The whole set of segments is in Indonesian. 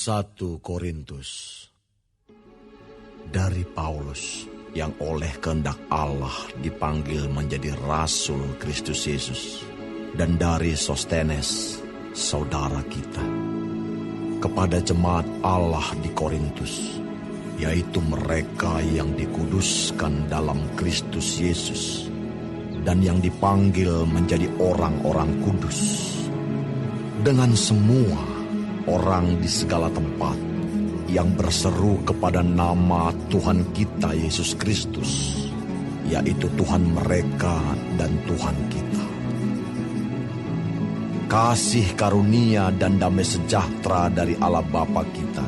1 Korintus. Dari Paulus yang oleh kehendak Allah dipanggil menjadi Rasul Kristus Yesus, dan dari Sostenes, saudara kita, kepada jemaat Allah di Korintus, yaitu mereka yang dikuduskan dalam Kristus Yesus, dan yang dipanggil menjadi orang-orang kudus, dengan semua orang di segala tempat yang berseru kepada nama Tuhan kita Yesus Kristus, yaitu Tuhan mereka dan Tuhan kita. Kasih karunia dan damai sejahtera dari Allah Bapa kita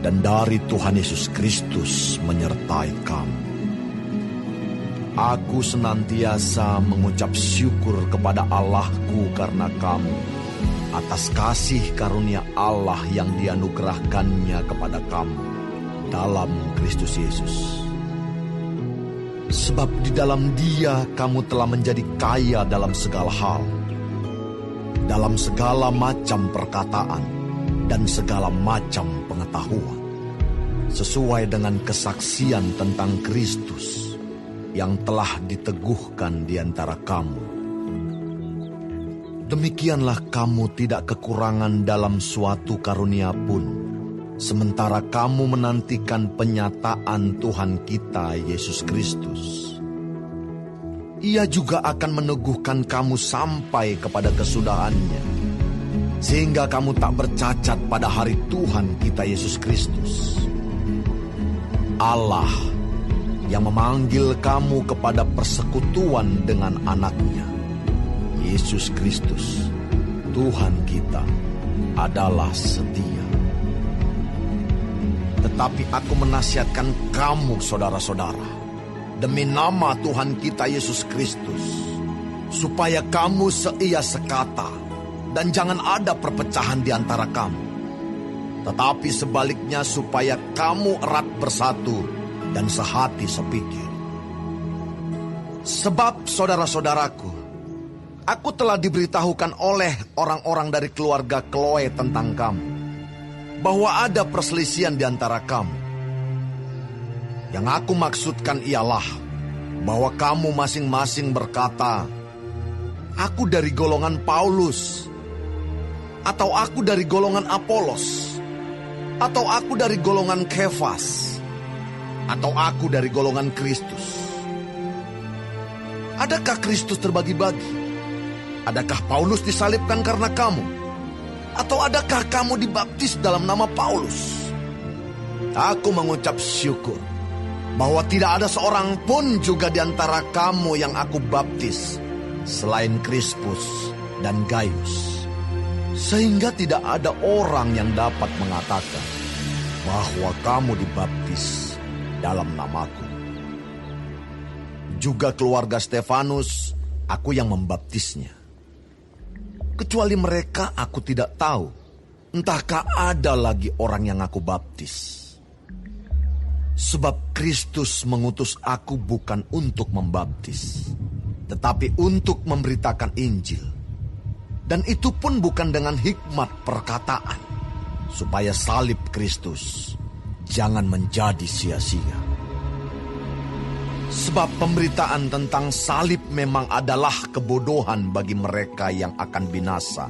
dan dari Tuhan Yesus Kristus menyertai kamu. Aku senantiasa mengucap syukur kepada Allahku karena kamu, atas kasih karunia Allah yang dianugerahkannya kepada kamu dalam Kristus Yesus. Sebab di dalam Dia kamu telah menjadi kaya dalam segala hal, dalam segala macam perkataan dan segala macam pengetahuan, sesuai dengan kesaksian tentang Kristus yang telah diteguhkan di antara kamu. Demikianlah kamu tidak kekurangan dalam suatu karunia pun, sementara kamu menantikan penyataan Tuhan kita Yesus Kristus. Ia juga akan meneguhkan kamu sampai kepada kesudahannya, sehingga kamu tak bercacat pada hari Tuhan kita Yesus Kristus. Allah yang memanggil kamu kepada persekutuan dengan anaknya, Yesus Kristus, Tuhan kita, adalah setia. Tetapi aku menasihatkan kamu, saudara-saudara, demi nama Tuhan kita Yesus Kristus, supaya kamu seia sekata, dan jangan ada perpecahan di antara kamu. Tetapi sebaliknya supaya kamu erat bersatu dan sehati sepikir. Sebab saudara-saudaraku, aku telah diberitahukan oleh orang-orang dari keluarga Chloe tentang kamu, bahwa ada perselisihan di antara kamu. Yang aku maksudkan ialah bahwa kamu masing-masing berkata, aku dari golongan Paulus, atau aku dari golongan Apolos, atau aku dari golongan Kefas, atau aku dari golongan Kristus. Adakah Kristus terbagi-bagi? Adakah Paulus disalibkan karena kamu? Atau adakah kamu dibaptis dalam nama Paulus? Aku mengucap syukur bahwa tidak ada seorang pun juga di antara kamu yang aku baptis selain Krispus dan Gaius. Sehingga tidak ada orang yang dapat mengatakan bahwa kamu dibaptis dalam namaku. Juga keluarga Stefanus, aku yang membaptisnya. Kecuali mereka aku tidak tahu, entahkah ada lagi orang yang aku baptis. Sebab Kristus mengutus aku bukan untuk membaptis, tetapi untuk memberitakan Injil. Dan itu pun bukan dengan hikmat perkataan, supaya salib Kristus jangan menjadi sia-sia. Sebab pemberitaan tentang salib memang adalah kebodohan bagi mereka yang akan binasa.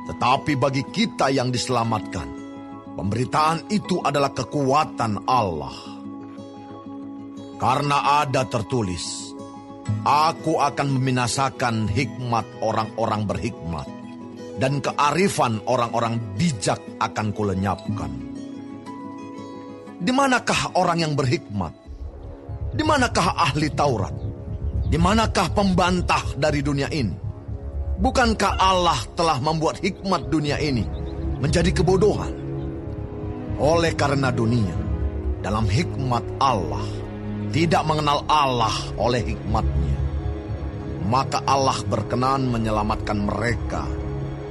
Tetapi bagi kita yang diselamatkan, pemberitaan itu adalah kekuatan Allah. Karena ada tertulis, aku akan membinasakan hikmat orang-orang berhikmat, dan kearifan orang-orang bijak akan kulenyapkan. Di manakah orang yang berhikmat? Di manakah ahli Taurat? Di manakah pembantah dari dunia ini? Bukankah Allah telah membuat hikmat dunia ini menjadi kebodohan? Oleh karena dunia, dalam hikmat Allah, tidak mengenal Allah oleh hikmatnya, maka Allah berkenan menyelamatkan mereka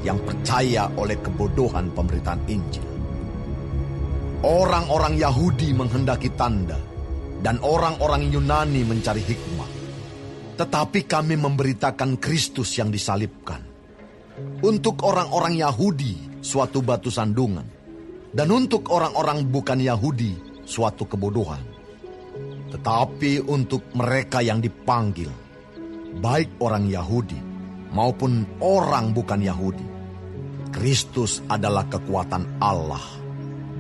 yang percaya oleh kebodohan pemberitaan Injil. Orang-orang Yahudi menghendaki tanda, dan orang-orang Yunani mencari hikmat. Tetapi kami memberitakan Kristus yang disalibkan. Untuk orang-orang Yahudi suatu batu sandungan, dan untuk orang-orang bukan Yahudi suatu kebodohan. Tetapi untuk mereka yang dipanggil, baik orang Yahudi maupun orang bukan Yahudi, Kristus adalah kekuatan Allah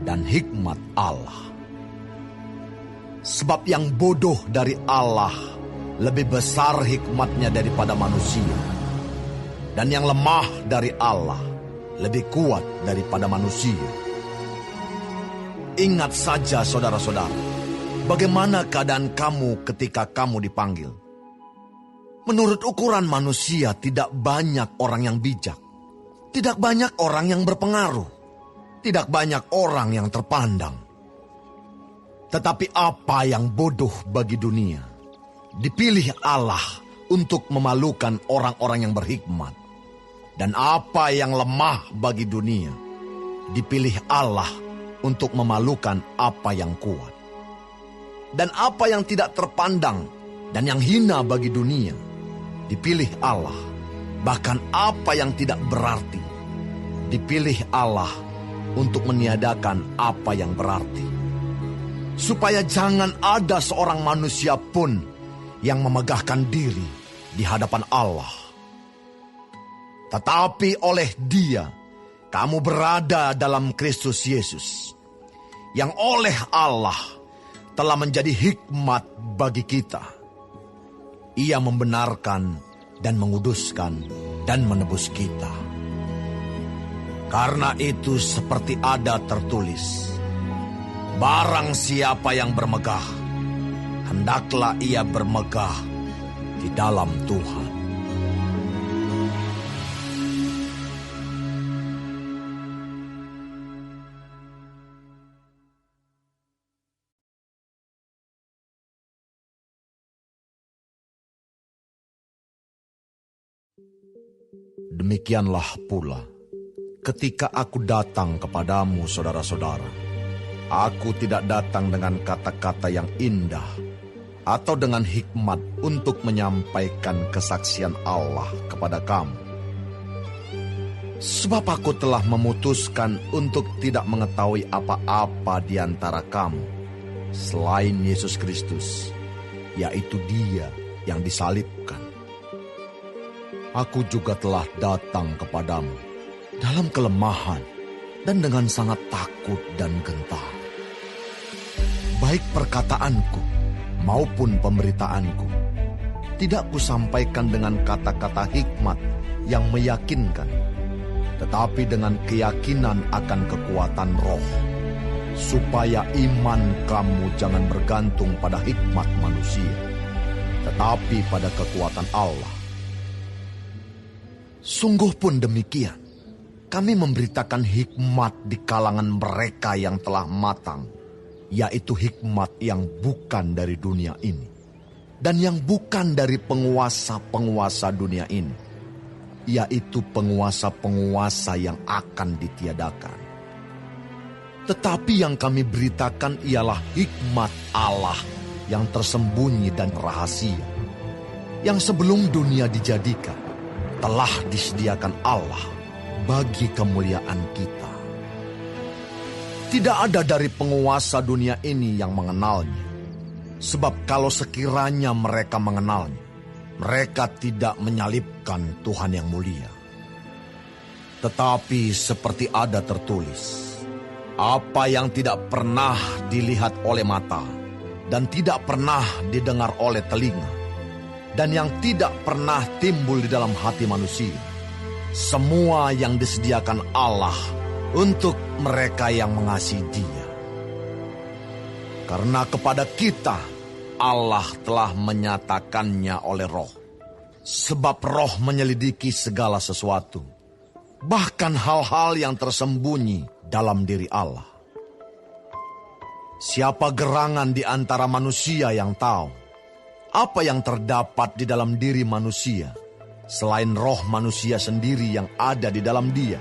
dan hikmat Allah. Sebab yang bodoh dari Allah lebih besar hikmatnya daripada manusia, dan yang lemah dari Allah lebih kuat daripada manusia. Ingat saja saudara-saudara, bagaimana keadaan kamu ketika kamu dipanggil. Menurut ukuran manusia tidak banyak orang yang bijak, tidak banyak orang yang berpengaruh, tidak banyak orang yang terpandang. Tetapi apa yang bodoh bagi dunia, dipilih Allah untuk memalukan orang-orang yang berhikmat. Dan apa yang lemah bagi dunia, dipilih Allah untuk memalukan apa yang kuat. Dan apa yang tidak terpandang dan yang hina bagi dunia, dipilih Allah. Bahkan apa yang tidak berarti, dipilih Allah untuk meniadakan apa yang berarti. Supaya jangan ada seorang manusia pun yang memegahkan diri di hadapan Allah. Tetapi oleh Dia, kamu berada dalam Kristus Yesus, yang oleh Allah telah menjadi hikmat bagi kita. Ia membenarkan dan menguduskan dan menebus kita. Karena itu seperti ada tertulis, barang siapa yang bermegah, hendaklah ia bermegah di dalam Tuhan. Demikianlah pula, ketika aku datang kepadamu saudara-saudara, aku tidak datang dengan kata-kata yang indah atau dengan hikmat untuk menyampaikan kesaksian Allah kepada kamu. Sebab aku telah memutuskan untuk tidak mengetahui apa-apa di antara kamu selain Yesus Kristus, yaitu Dia yang disalibkan. Aku juga telah datang kepadamu dalam kelemahan dan dengan sangat takut dan gentar. Baik perkataanku maupun pemberitaanku tidak kusampaikan dengan kata-kata hikmat yang meyakinkan, tetapi dengan keyakinan akan kekuatan roh, supaya iman kamu jangan bergantung pada hikmat manusia, tetapi pada kekuatan Allah. Sungguh pun demikian, kami memberitakan hikmat di kalangan mereka yang telah matang, yaitu hikmat yang bukan dari dunia ini, dan yang bukan dari penguasa-penguasa dunia ini, yaitu penguasa-penguasa yang akan ditiadakan. Tetapi yang kami beritakan ialah hikmat Allah yang tersembunyi dan rahasia, yang sebelum dunia dijadikan, telah disediakan Allah bagi kemuliaan kita. Tidak ada dari penguasa dunia ini yang mengenalnya. Sebab kalau sekiranya mereka mengenalnya, mereka tidak menyalibkan Tuhan yang mulia. Tetapi seperti ada tertulis, apa yang tidak pernah dilihat oleh mata, dan tidak pernah didengar oleh telinga, dan yang tidak pernah timbul di dalam hati manusia, semua yang disediakan Allah untuk mereka yang mengasihi Dia. Karena kepada kita Allah telah menyatakannya oleh Roh, sebab Roh menyelidiki segala sesuatu, bahkan hal-hal yang tersembunyi dalam diri Allah. Siapa gerangan di antara manusia yang tahu apa yang terdapat di dalam diri manusia, selain roh manusia sendiri yang ada di dalam dia?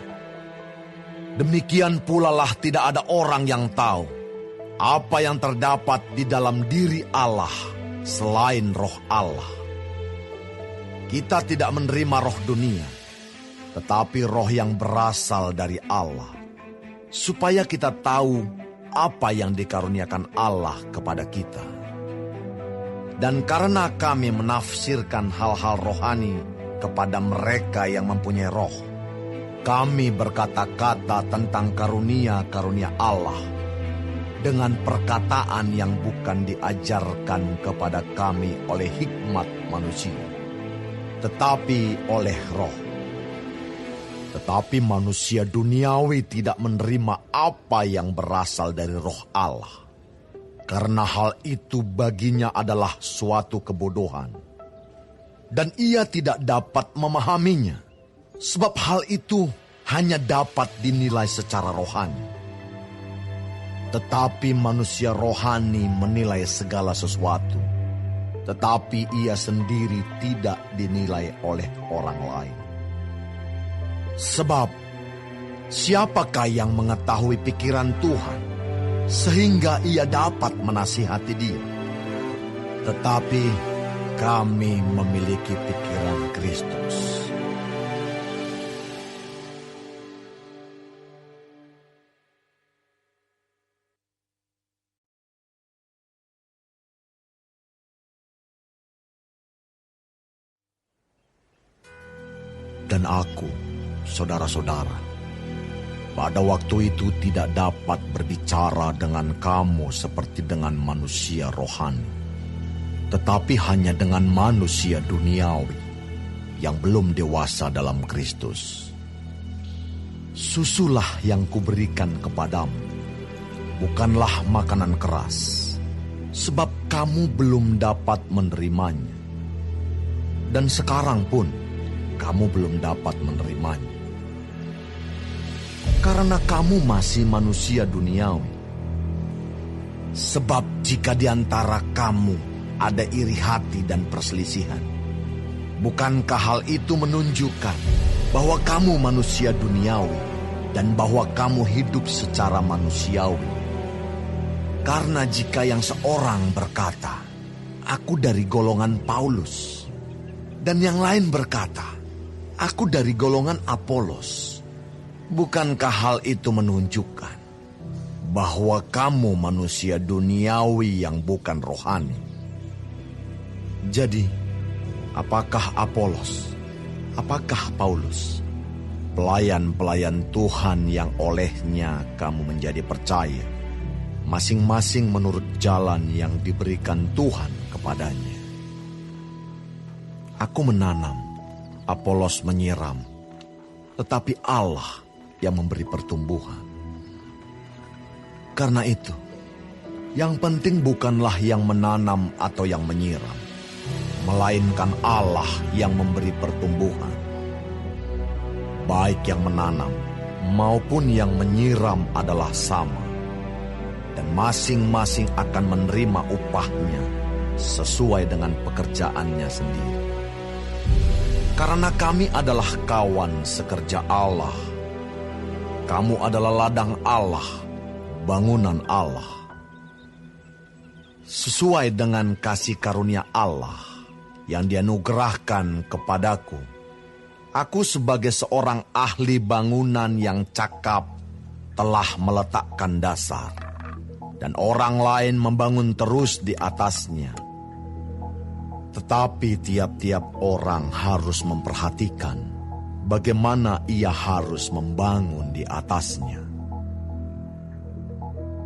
Demikian pula lah tidak ada orang yang tahu apa yang terdapat di dalam diri Allah, selain roh Allah. Kita tidak menerima roh dunia, tetapi roh yang berasal dari Allah, supaya kita tahu apa yang dikaruniakan Allah kepada kita. Dan karena kami menafsirkan hal-hal rohani kepada mereka yang mempunyai roh, kami berkata-kata tentang karunia-karunia Allah dengan perkataan yang bukan diajarkan kepada kami oleh hikmat manusia, tetapi oleh roh. Tetapi manusia duniawi tidak menerima apa yang berasal dari roh Allah, karena hal itu baginya adalah suatu kebodohan, dan ia tidak dapat memahaminya, sebab hal itu hanya dapat dinilai secara rohani. Tetapi manusia rohani menilai segala sesuatu, tetapi ia sendiri tidak dinilai oleh orang lain. Sebab, siapakah yang mengetahui pikiran Tuhan, sehingga ia dapat menasihati dia? Tetapi kami memiliki pikiran Kristus. Dan aku, saudara-saudara, pada waktu itu tidak dapat berbicara dengan kamu seperti dengan manusia rohani, tetapi hanya dengan manusia duniawi yang belum dewasa dalam Kristus. Susulah yang kuberikan kepadamu, bukanlah makanan keras, sebab kamu belum dapat menerimanya. Dan sekarang pun kamu belum dapat menerimanya, karena kamu masih manusia duniawi. Sebab jika di antara kamu ada iri hati dan perselisihan, bukankah hal itu menunjukkan bahwa kamu manusia duniawi dan bahwa kamu hidup secara manusiawi? Karena jika yang seorang berkata, "Aku dari golongan Paulus," dan yang lain berkata, "Aku dari golongan Apolos," bukankah hal itu menunjukkan bahwa kamu manusia duniawi yang bukan rohani? Jadi, apakah Apolos? Apakah Paulus? Pelayan-pelayan Tuhan yang olehnya kamu menjadi percaya, masing-masing menurut jalan yang diberikan Tuhan kepadanya. Aku menanam, Apolos menyiram, tetapi Allah yang memberi pertumbuhan. Karena itu, yang penting bukanlah yang menanam atau yang menyiram, melainkan Allah yang memberi pertumbuhan. Baik yang menanam maupun yang menyiram adalah sama, dan masing-masing akan menerima upahnya sesuai dengan pekerjaannya sendiri. Karena kami adalah kawan sekerja Allah. Kamu adalah ladang Allah, bangunan Allah. Sesuai dengan kasih karunia Allah yang dianugerahkan kepadaku, aku sebagai seorang ahli bangunan yang cakap telah meletakkan dasar, dan orang lain membangun terus di atasnya. Tetapi tiap-tiap orang harus memperhatikan bagaimana ia harus membangun di atasnya.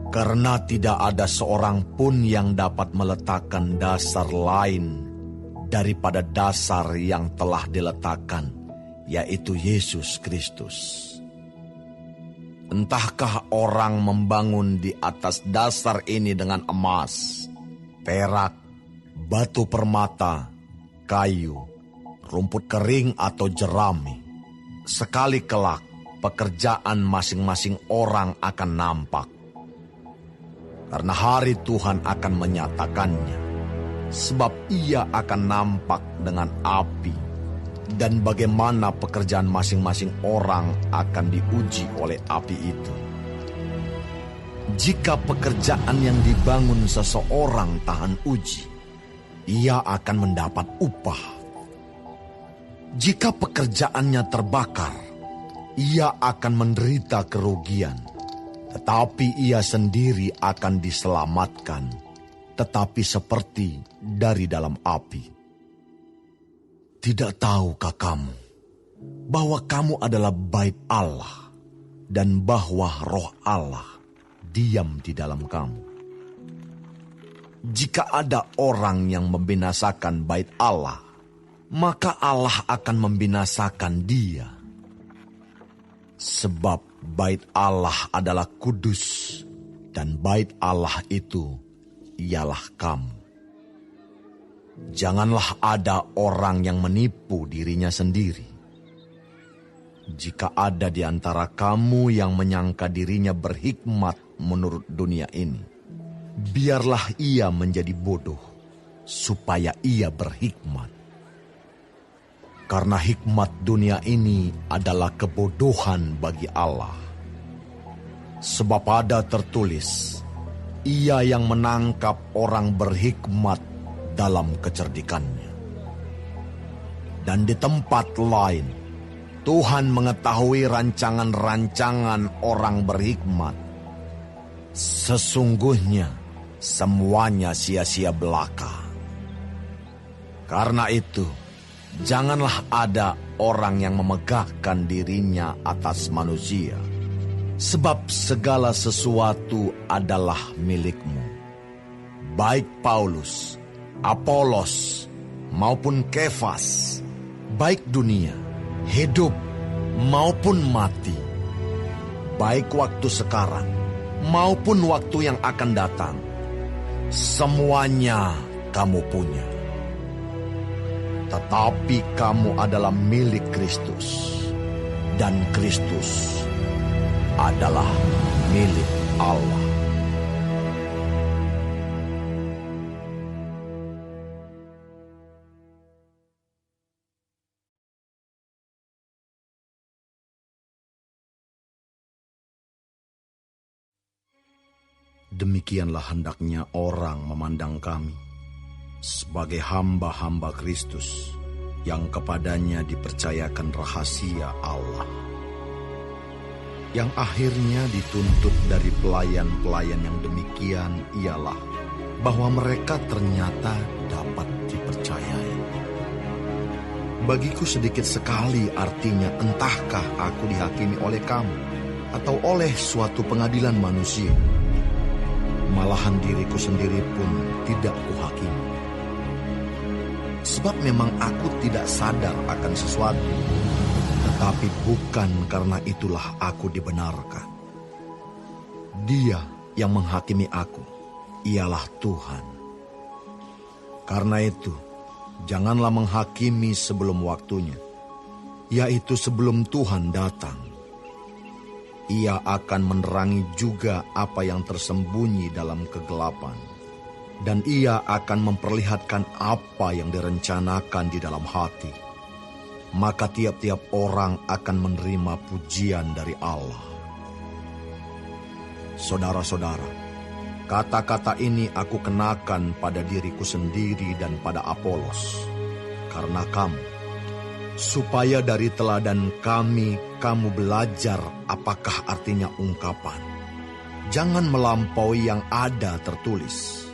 Karena tidak ada seorang pun yang dapat meletakkan dasar lain daripada dasar yang telah diletakkan, yaitu Yesus Kristus. Entahkah orang membangun di atas dasar ini dengan emas, perak, batu permata, kayu, rumput kering atau jerami. Sekali kelak, pekerjaan masing-masing orang akan nampak. Karena hari Tuhan akan menyatakannya, sebab ia akan nampak dengan api, dan bagaimana pekerjaan masing-masing orang akan diuji oleh api itu. Jika pekerjaan yang dibangun seseorang tahan uji, ia akan mendapat upah. Jika pekerjaannya terbakar, ia akan menderita kerugian, tetapi ia sendiri akan diselamatkan, tetapi seperti dari dalam api. Tidak tahukah kamu bahwa kamu adalah bait Allah dan bahwa Roh Allah diam di dalam kamu? Jika ada orang yang membinasakan bait Allah, maka Allah akan membinasakan dia. Sebab bait Allah adalah kudus, dan bait Allah itu ialah kamu. Janganlah ada orang yang menipu dirinya sendiri. Jika ada di antara kamu yang menyangka dirinya berhikmat menurut dunia ini, biarlah ia menjadi bodoh, supaya ia berhikmat. Karena hikmat dunia ini adalah kebodohan bagi Allah. Sebab ada tertulis, ia yang menangkap orang berhikmat dalam kecerdikannya. Dan di tempat lain, Tuhan mengetahui rancangan-rancangan orang berhikmat. Sesungguhnya semuanya sia-sia belaka. Karena itu, janganlah ada orang yang memegahkan dirinya atas manusia, sebab segala sesuatu adalah milikmu. Baik Paulus, Apolos, maupun Kefas, baik dunia, hidup maupun mati, baik waktu sekarang maupun waktu yang akan datang, semuanya kamu punya. Tetapi kamu adalah milik Kristus, dan Kristus adalah milik Allah. Demikianlah hendaknya orang memandang kami, sebagai hamba-hamba Kristus yang kepadanya dipercayakan rahasia Allah, yang akhirnya dituntut dari pelayan-pelayan yang demikian ialah bahwa mereka ternyata dapat dipercayai. Bagiku sedikit sekali artinya entahkah aku dihakimi oleh kamu atau oleh suatu pengadilan manusia. Malahan diriku sendiri pun tidak kuhakimi. Sebab memang aku tidak sadar akan sesuatu, tetapi bukan karena itulah aku dibenarkan. Dia yang menghakimi aku ialah Tuhan. Karena itu, janganlah menghakimi sebelum waktunya, yaitu sebelum Tuhan datang. Ia akan menerangi juga apa yang tersembunyi dalam kegelapan, dan ia akan memperlihatkan apa yang direncanakan di dalam hati. Maka tiap-tiap orang akan menerima pujian dari Allah. Saudara-saudara, kata-kata ini aku kenakan pada diriku sendiri dan pada Apolos, karena kamu, supaya dari teladan kami kamu belajar apakah artinya ungkapan. Jangan melampaui yang ada tertulis,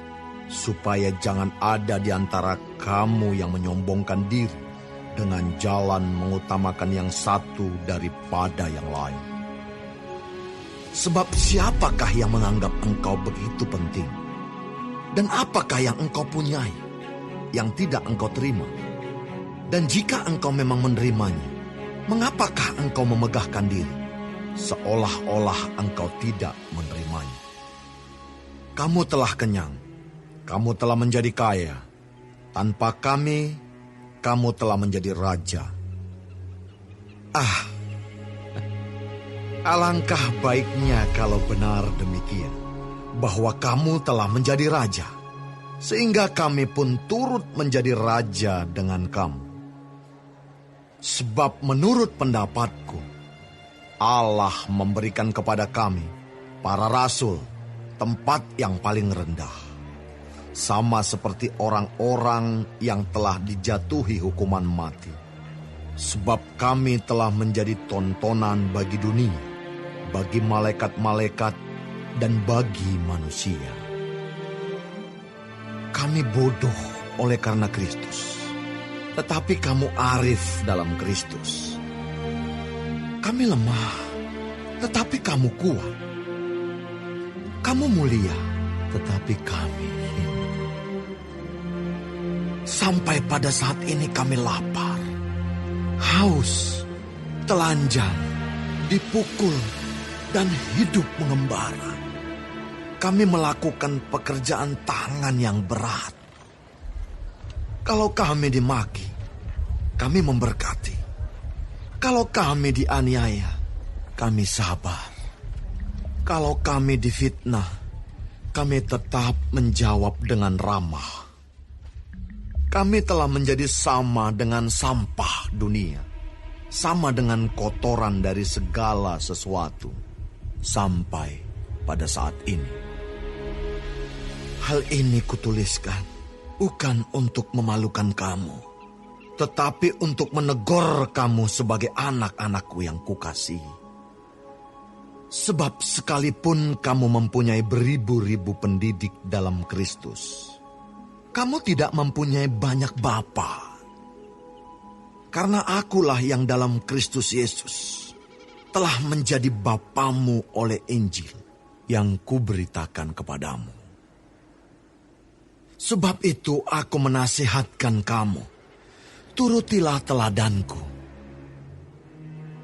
supaya jangan ada di antara kamu yang menyombongkan diri dengan jalan mengutamakan yang satu daripada yang lain. Sebab siapakah yang menganggap engkau begitu penting? Dan apakah yang engkau punyai yang tidak engkau terima? Dan jika engkau memang menerimanya, mengapakah engkau memegahkan diri, seolah-olah engkau tidak menerimanya? Kamu telah kenyang, kamu telah menjadi kaya. Tanpa kami, kamu telah menjadi raja. Alangkah baiknya kalau benar demikian, bahwa kamu telah menjadi raja, sehingga kami pun turut menjadi raja dengan kamu. Sebab menurut pendapatku, Allah memberikan kepada kami, para rasul, tempat yang paling rendah. Sama seperti orang-orang yang telah dijatuhi hukuman mati. Sebab kami telah menjadi tontonan bagi dunia, bagi malaikat-malaikat, dan bagi manusia. Kami bodoh oleh karena Kristus, tetapi kamu arif dalam Kristus. Kami lemah, tetapi kamu kuat. Kamu mulia, tetapi kami hina. Sampai pada saat ini kami lapar, haus, telanjang, dipukul, dan hidup mengembara. Kami melakukan pekerjaan tangan yang berat. Kalau kami dimaki, kami memberkati. Kalau kami dianiaya, kami sabar. Kalau kami difitnah, kami tetap menjawab dengan ramah. Kami telah menjadi sama dengan sampah dunia, sama dengan kotoran dari segala sesuatu, sampai pada saat ini. Hal ini kutuliskan bukan untuk memalukan kamu, tetapi untuk menegur kamu sebagai anak-anakku yang kukasihi. Sebab sekalipun kamu mempunyai beribu-ribu pendidik dalam Kristus, kamu tidak mempunyai banyak bapa. Karena akulah yang dalam Kristus Yesus telah menjadi bapamu oleh Injil yang kuberitakan kepadamu. Sebab itu aku menasihatkan kamu, turutilah teladanku.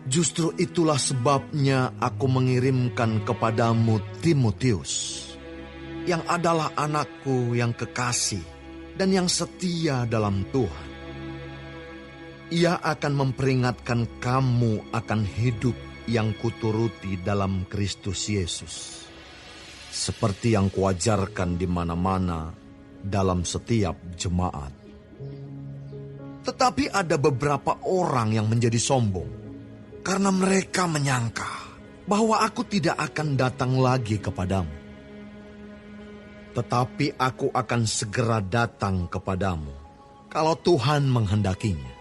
Justru itulah sebabnya aku mengirimkan kepadamu Timotius, yang adalah anakku yang kekasih dan yang setia dalam Tuhan. Ia akan memperingatkan kamu akan hidup yang kuturuti dalam Kristus Yesus, seperti yang kuajarkan di mana-mana dalam setiap jemaat. Tetapi ada beberapa orang yang menjadi sombong, karena mereka menyangka bahwa aku tidak akan datang lagi kepadamu. Tetapi aku akan segera datang kepadamu, kalau Tuhan menghendakinya.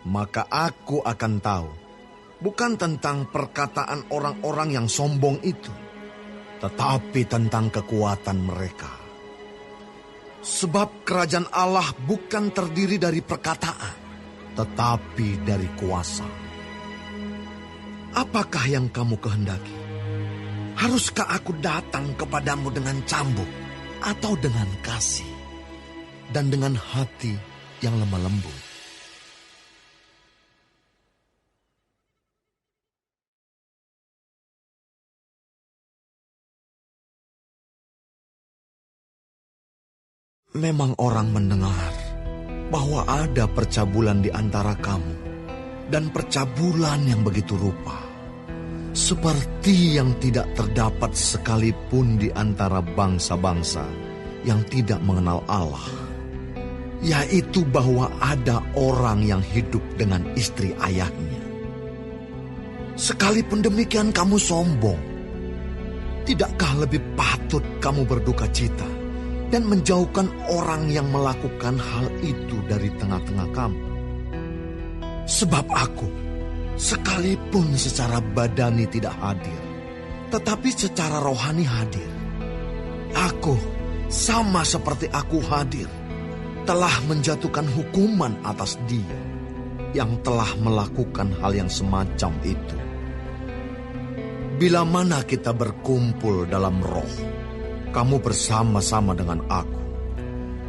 Maka aku akan tahu, bukan tentang perkataan orang-orang yang sombong itu, tetapi tentang kekuatan mereka. Sebab kerajaan Allah bukan terdiri dari perkataan, tetapi dari kuasa. Apakah yang kamu kehendaki? Haruskah aku datang kepadamu dengan cambuk atau dengan kasih dan dengan hati yang lemah lembut? Memang orang mendengar bahwa ada percabulan di antara kamu, dan percabulan yang begitu rupa, seperti yang tidak terdapat sekalipun di antara bangsa-bangsa yang tidak mengenal Allah, yaitu bahwa ada orang yang hidup dengan istri ayahnya. Sekalipun demikian kamu sombong, tidakkah lebih patut kamu berduka cita dan menjauhkan orang yang melakukan hal itu dari tengah-tengah kamu? Sebab aku, sekalipun secara badani tidak hadir, tetapi secara rohani hadir. Aku, sama seperti aku hadir, telah menjatuhkan hukuman atas dia yang telah melakukan hal yang semacam itu. Bila mana kita berkumpul dalam roh, kamu bersama-sama dengan aku,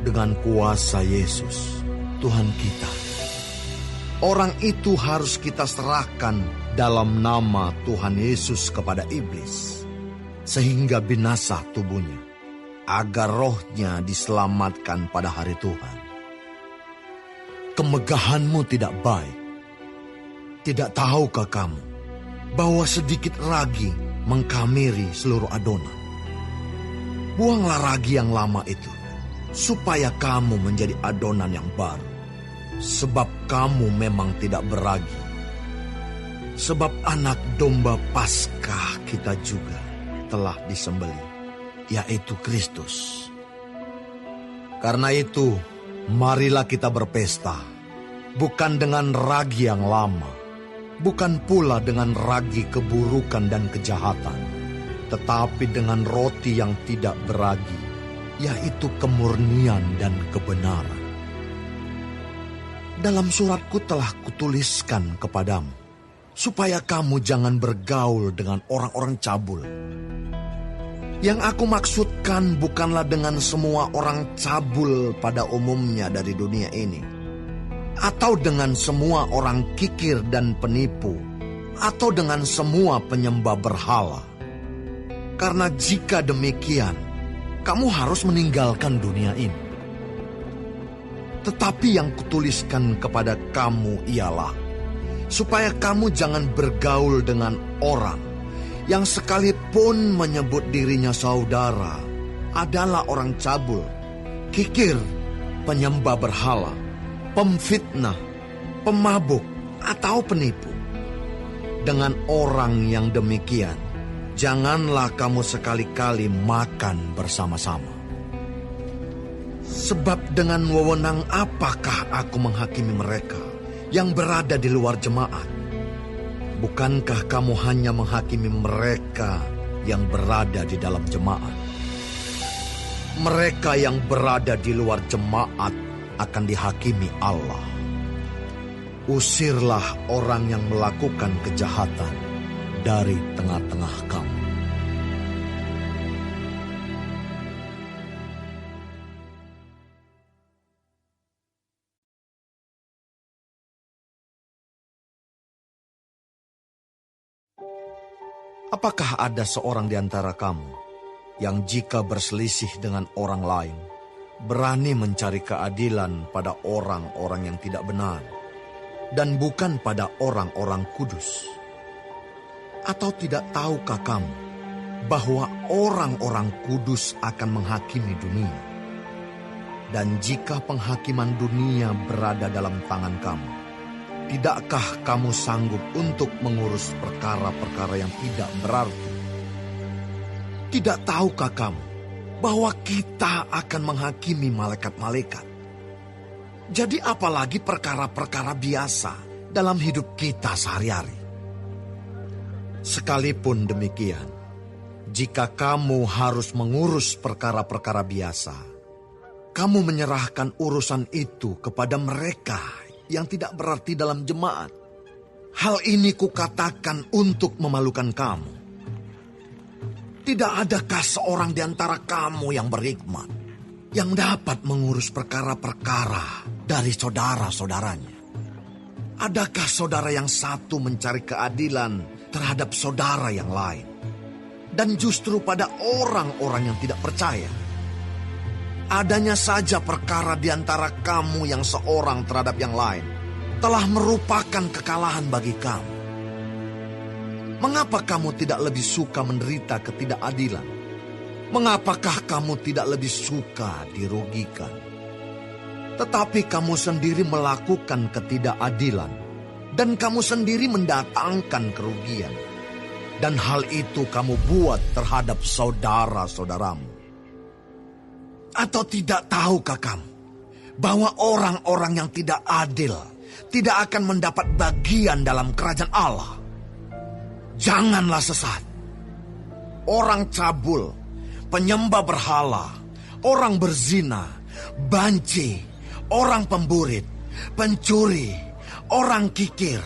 dengan kuasa Yesus, Tuhan kita. Orang itu harus kita serahkan dalam nama Tuhan Yesus kepada iblis, sehingga binasa tubuhnya, agar rohnya diselamatkan pada hari Tuhan. Kemegahanmu tidak baik. Tidak tahukah kamu bahwa sedikit ragi mengkamiri seluruh adonan? Buanglah ragi yang lama itu, supaya kamu menjadi adonan yang baru. Sebab kamu memang tidak beragi. Sebab anak domba Paskah kita juga telah disembelih, yaitu Kristus. Karena itu, marilah kita berpesta, bukan dengan ragi yang lama, bukan pula dengan ragi keburukan dan kejahatan, tetapi dengan roti yang tidak beragi, yaitu kemurnian dan kebenaran. Dalam suratku telah kutuliskan kepadamu, supaya kamu jangan bergaul dengan orang-orang cabul. Yang aku maksudkan bukanlah dengan semua orang cabul pada umumnya dari dunia ini, atau dengan semua orang kikir dan penipu, atau dengan semua penyembah berhala. Karena jika demikian, kamu harus meninggalkan dunia ini. Tetapi yang kutuliskan kepada kamu ialah, supaya kamu jangan bergaul dengan orang yang sekalipun menyebut dirinya saudara adalah orang cabul, kikir, penyembah berhala, pemfitnah, pemabuk, atau penipu. Dengan orang yang demikian, janganlah kamu sekali-kali makan bersama-sama. Sebab dengan wewenang apakah aku menghakimi mereka yang berada di luar jemaat? Bukankah kamu hanya menghakimi mereka yang berada di dalam jemaat? Mereka yang berada di luar jemaat akan dihakimi Allah. Usirlah orang yang melakukan kejahatan dari tengah-tengah kamu. Apakah ada seorang di antara kamu yang jika berselisih dengan orang lain, berani mencari keadilan pada orang-orang yang tidak benar, dan bukan pada orang-orang kudus? Atau tidak tahukah kamu bahwa orang-orang kudus akan menghakimi dunia? Dan jika penghakiman dunia berada dalam tangan kamu, tidakkah kamu sanggup untuk mengurus perkara-perkara yang tidak berarti? Tidak tahukah kamu bahwa kita akan menghakimi malaikat-malaikat? Jadi apalagi perkara-perkara biasa dalam hidup kita sehari-hari. Sekalipun demikian, jika kamu harus mengurus perkara-perkara biasa, kamu menyerahkan urusan itu kepada mereka yang tidak berarti dalam jemaat. Hal ini kukatakan untuk memalukan kamu. Tidak adakah seorang di antara kamu yang berhikmat, yang dapat mengurus perkara-perkara dari saudara-saudaranya? Adakah saudara yang satu mencari keadilan terhadap saudara yang lain, dan justru pada orang-orang yang tidak percaya? Adanya saja perkara di antara kamu yang seorang terhadap yang lain telah merupakan kekalahan bagi kamu. Mengapa kamu tidak lebih suka menderita ketidakadilan? Mengapakah kamu tidak lebih suka dirugikan? Tetapi kamu sendiri melakukan ketidakadilan, dan kamu sendiri mendatangkan kerugian. Dan hal itu kamu buat terhadap saudara-saudaramu. Atau tidak tahukah kamu bahwa orang-orang yang tidak adil tidak akan mendapat bagian dalam kerajaan Allah? Janganlah sesat. Orang cabul, penyembah berhala, orang berzina, banci, orang pemburit, pencuri, orang kikir,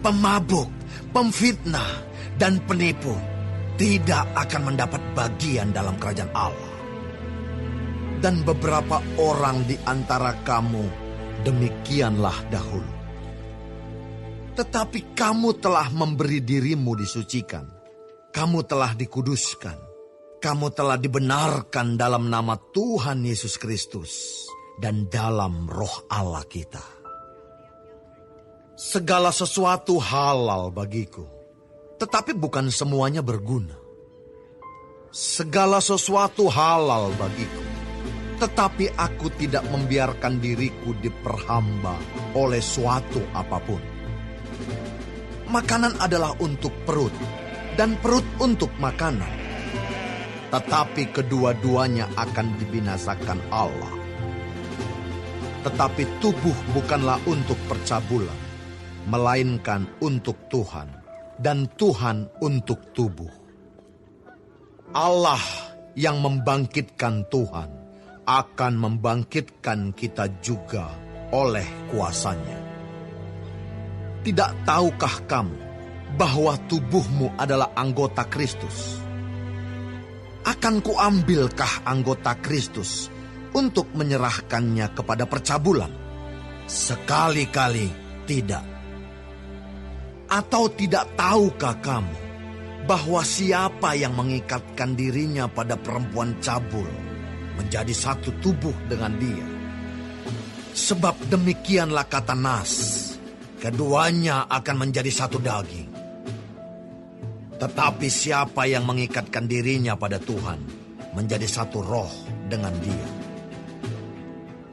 pemabuk, pemfitnah, dan penipu tidak akan mendapat bagian dalam kerajaan Allah. Dan beberapa orang di antara kamu demikianlah dahulu. Tetapi kamu telah memberi dirimu disucikan. Kamu telah dikuduskan. Kamu telah dibenarkan dalam nama Tuhan Yesus Kristus dan dalam roh Allah kita. Segala sesuatu halal bagiku, tetapi bukan semuanya berguna. Segala sesuatu halal bagiku, tetapi aku tidak membiarkan diriku diperhamba oleh suatu apapun. Makanan adalah untuk perut, dan perut untuk makanan. Tetapi kedua-duanya akan dibinasakan Allah. Tetapi tubuh bukanlah untuk percabulan, melainkan untuk Tuhan, dan Tuhan untuk tubuh. Allah yang membangkitkan Tuhan akan membangkitkan kita juga oleh kuasa-Nya. Tidak tahukah kamu bahwa tubuhmu adalah anggota Kristus? Akan kuambilkah anggota Kristus untuk menyerahkannya kepada percabulan? Sekali-kali tidak. Atau tidak tahukah kamu bahwa siapa yang mengikatkan dirinya pada perempuan cabul menjadi satu tubuh dengan dia? Sebab demikianlah kata Nas, keduanya akan menjadi satu daging. Tetapi siapa yang mengikatkan dirinya pada Tuhan menjadi satu roh dengan dia.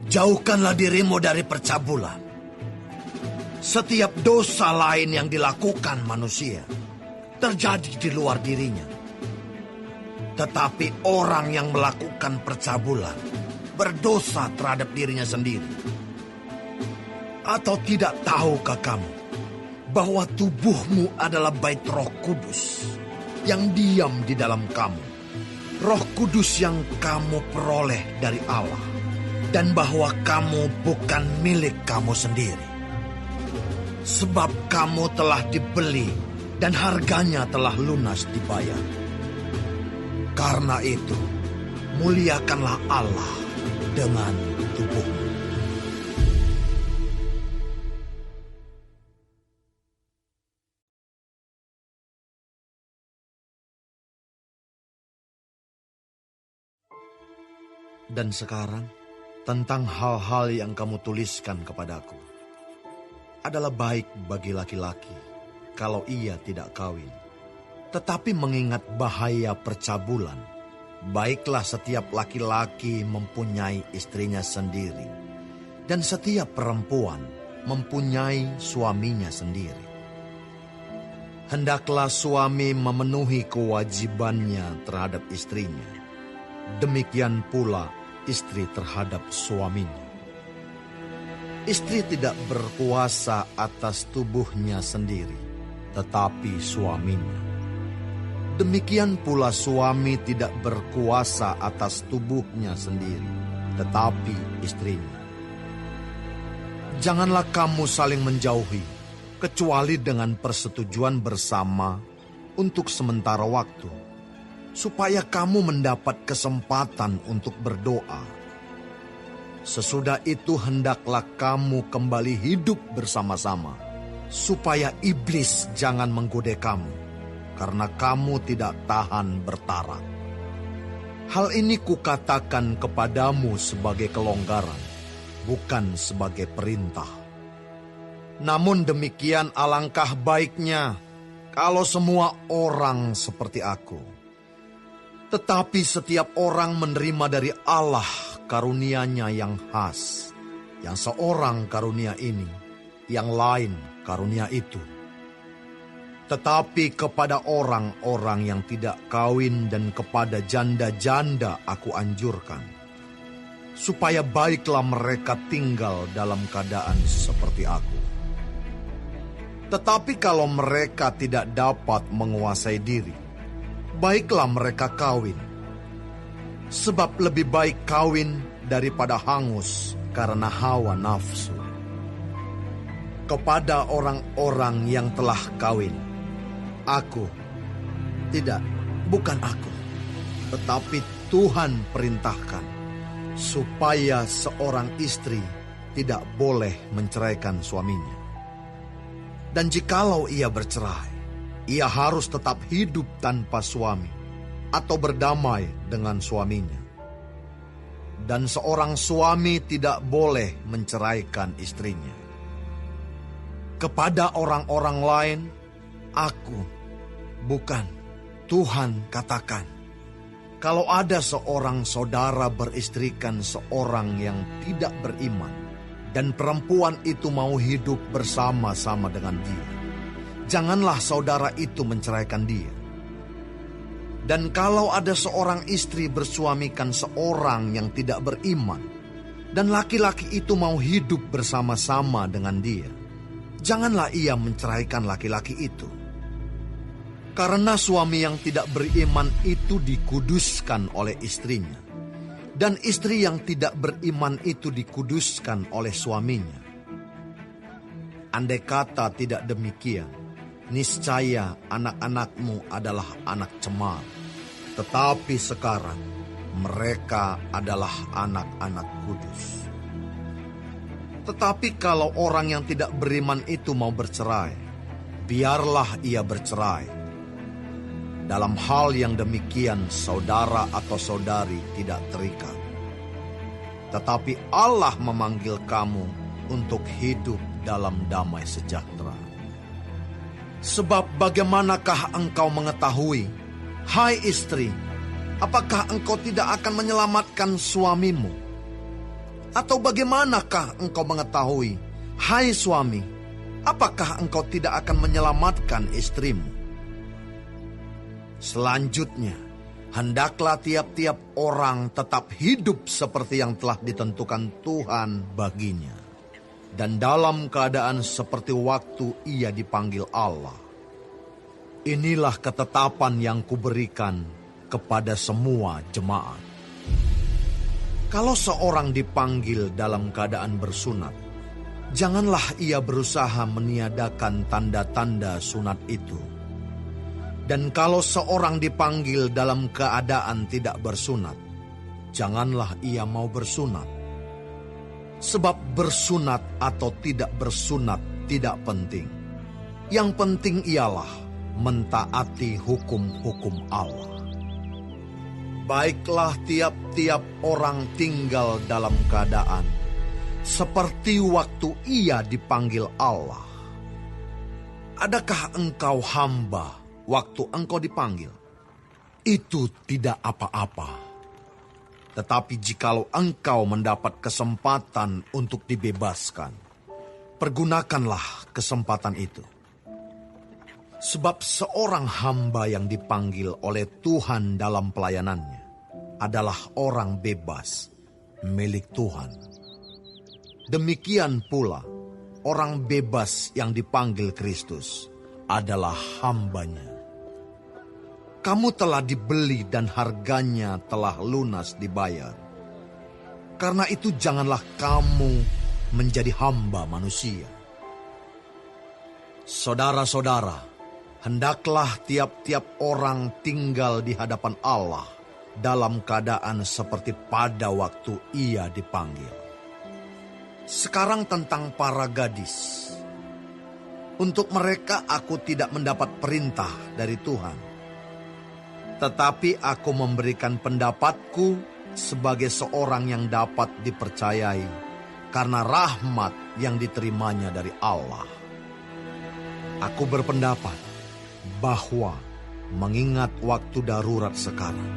Jauhkanlah dirimu dari percabulan. Setiap dosa lain yang dilakukan manusia terjadi di luar dirinya. Tetapi orang yang melakukan percabulan berdosa terhadap dirinya sendiri. Atau tidak tahukah kamu bahwa tubuhmu adalah bait Roh Kudus yang diam di dalam kamu, Roh Kudus yang kamu peroleh dari Allah, dan bahwa kamu bukan milik kamu sendiri? Sebab kamu telah dibeli dan harganya telah lunas dibayar. Karena itu, muliakanlah Allah dengan tubuhmu. Dan sekarang, tentang hal-hal yang kamu tuliskan kepadaku, adalah baik bagi laki-laki kalau ia tidak kawin. Tetapi mengingat bahaya percabulan, baiklah setiap laki-laki mempunyai istrinya sendiri, dan setiap perempuan mempunyai suaminya sendiri. Hendaklah suami memenuhi kewajibannya terhadap istrinya, demikian pula istri terhadap suaminya. Istri tidak berkuasa atas tubuhnya sendiri, tetapi suaminya. Demikian pula suami tidak berkuasa atas tubuhnya sendiri, tetapi istrinya. Janganlah kamu saling menjauhi, kecuali dengan persetujuan bersama untuk sementara waktu, supaya kamu mendapat kesempatan untuk berdoa. Sesudah itu hendaklah kamu kembali hidup bersama-sama, supaya iblis jangan menggoda kamu, karena kamu tidak tahan bertarak. Hal ini kukatakan kepadamu sebagai kelonggaran, bukan sebagai perintah. Namun demikian alangkah baiknya kalau semua orang seperti aku. Tetapi setiap orang menerima dari Allah karunia-Nya yang khas, yang seorang karunia ini, yang lain karunia itu. Tetapi kepada orang-orang yang tidak kawin dan kepada janda-janda aku anjurkan, supaya baiklah mereka tinggal dalam keadaan seperti aku. Tetapi kalau mereka tidak dapat menguasai diri, baiklah mereka kawin. Sebab lebih baik kawin daripada hangus karena hawa nafsu. Kepada orang-orang yang telah kawin, bukan aku, tetapi Tuhan perintahkan, supaya seorang istri tidak boleh menceraikan suaminya. Dan jikalau ia bercerai, ia harus tetap hidup tanpa suami atau berdamai dengan suaminya. Dan seorang suami tidak boleh menceraikan istrinya. Kepada orang-orang lain, bukan Tuhan katakan, kalau ada seorang saudara beristrikan seorang yang tidak beriman, dan perempuan itu mau hidup bersama-sama dengan dia, janganlah saudara itu menceraikan dia. Dan kalau ada seorang istri bersuamikan seorang yang tidak beriman, dan laki-laki itu mau hidup bersama-sama dengan dia, janganlah ia menceraikan laki-laki itu. Karena suami yang tidak beriman itu dikuduskan oleh istrinya, dan istri yang tidak beriman itu dikuduskan oleh suaminya. Andai kata tidak demikian, niscaya anak-anakmu adalah anak cemar, tetapi sekarang mereka adalah anak-anak kudus. Tetapi kalau orang yang tidak beriman itu mau bercerai, biarlah ia bercerai. Dalam hal yang demikian, saudara atau saudari tidak terikat. Tetapi Allah memanggil kamu untuk hidup dalam damai sejahtera. Sebab bagaimanakah engkau mengetahui, hai istri, apakah engkau tidak akan menyelamatkan suamimu? Atau bagaimanakah engkau mengetahui, hai suami, apakah engkau tidak akan menyelamatkan istrimu? Selanjutnya, hendaklah tiap-tiap orang tetap hidup seperti yang telah ditentukan Tuhan baginya, dan dalam keadaan seperti waktu ia dipanggil Allah. Inilah ketetapan yang kuberikan kepada semua jemaat. Kalau seorang dipanggil dalam keadaan bersunat, janganlah ia berusaha meniadakan tanda-tanda sunat itu. Dan kalau seorang dipanggil dalam keadaan tidak bersunat, janganlah ia mau bersunat. Sebab bersunat atau tidak bersunat tidak penting. Yang penting ialah mentaati hukum-hukum Allah. Baiklah tiap-tiap orang tinggal dalam keadaan seperti waktu ia dipanggil Allah. Adakah engkau hamba waktu engkau dipanggil? Itu tidak apa-apa. Tetapi jikalau engkau mendapat kesempatan untuk dibebaskan, pergunakanlah kesempatan itu. Sebab seorang hamba yang dipanggil oleh Tuhan dalam pelayanannya adalah orang bebas milik Tuhan. Demikian pula orang bebas yang dipanggil Kristus adalah hambanya. Kamu telah dibeli dan harganya telah lunas dibayar. Karena itu janganlah kamu menjadi hamba manusia. Saudara-saudara, hendaklah tiap-tiap orang tinggal di hadapan Allah dalam keadaan seperti pada waktu ia dipanggil. Sekarang tentang para gadis. Untuk mereka aku tidak mendapat perintah dari Tuhan. Tetapi aku memberikan pendapatku sebagai seorang yang dapat dipercayai karena rahmat yang diterimanya dari Allah. Aku berpendapat bahwa mengingat waktu darurat sekarang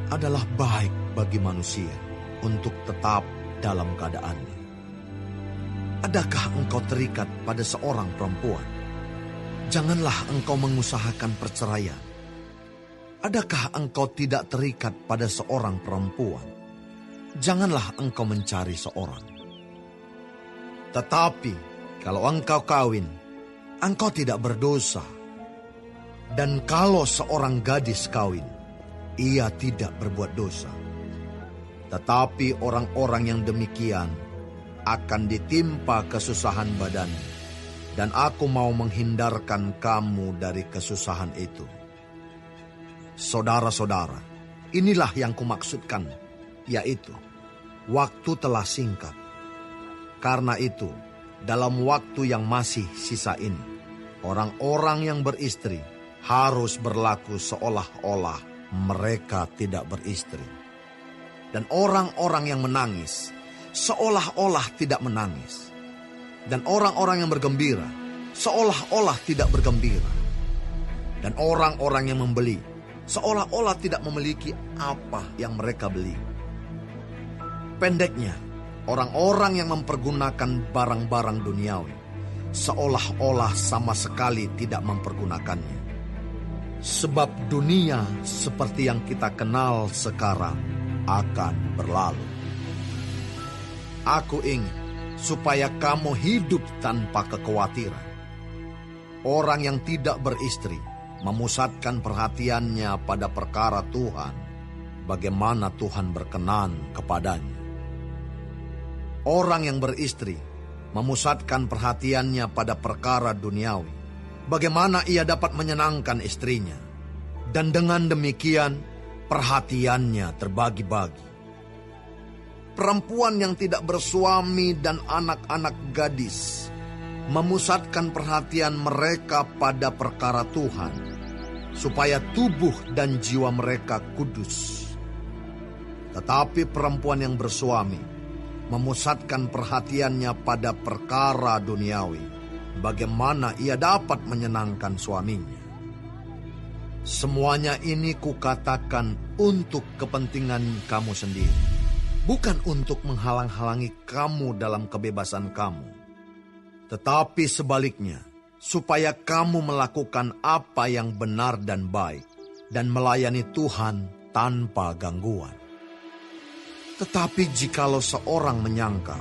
adalah baik bagi manusia untuk tetap dalam keadaannya. Adakah engkau terikat pada seorang perempuan? Janganlah engkau mengusahakan perceraian. Adakah engkau tidak terikat pada seorang perempuan? Janganlah engkau mencari seorang. Tetapi kalau engkau kawin, engkau tidak berdosa. Dan kalau seorang gadis kawin, ia tidak berbuat dosa. Tetapi orang-orang yang demikian akan ditimpa kesusahan badan, dan aku mau menghindarkan kamu dari kesusahan itu. Saudara-saudara, inilah yang kumaksudkan, yaitu waktu telah singkat. Karena itu, dalam waktu yang masih sisa ini, orang-orang yang beristri harus berlaku seolah-olah mereka tidak beristri. Dan orang-orang yang menangis seolah-olah tidak menangis. Dan orang-orang yang bergembira seolah-olah tidak bergembira. Dan orang-orang yang membeli seolah-olah tidak memiliki apa yang mereka beli. Pendeknya, orang-orang yang mempergunakan barang-barang duniawi seolah-olah sama sekali tidak mempergunakannya. Sebab dunia seperti yang kita kenal sekarang akan berlalu. Aku ingin supaya kamu hidup tanpa kekhawatiran. Orang yang tidak beristri memusatkan perhatiannya pada perkara Tuhan, bagaimana Tuhan berkenan kepadanya. Orang yang beristri memusatkan perhatiannya pada perkara duniawi, bagaimana ia dapat menyenangkan istrinya, dan dengan demikian perhatiannya terbagi-bagi. Perempuan yang tidak bersuami dan anak-anak gadis memusatkan perhatian mereka pada perkara Tuhan, supaya tubuh dan jiwa mereka kudus. Tetapi perempuan yang bersuami memusatkan perhatiannya pada perkara duniawi, bagaimana ia dapat menyenangkan suaminya. Semuanya ini kukatakan untuk kepentingan kamu sendiri, bukan untuk menghalang-halangi kamu dalam kebebasan kamu, tetapi sebaliknya, supaya kamu melakukan apa yang benar dan baik, dan melayani Tuhan tanpa gangguan. Tetapi jikalau seorang menyangka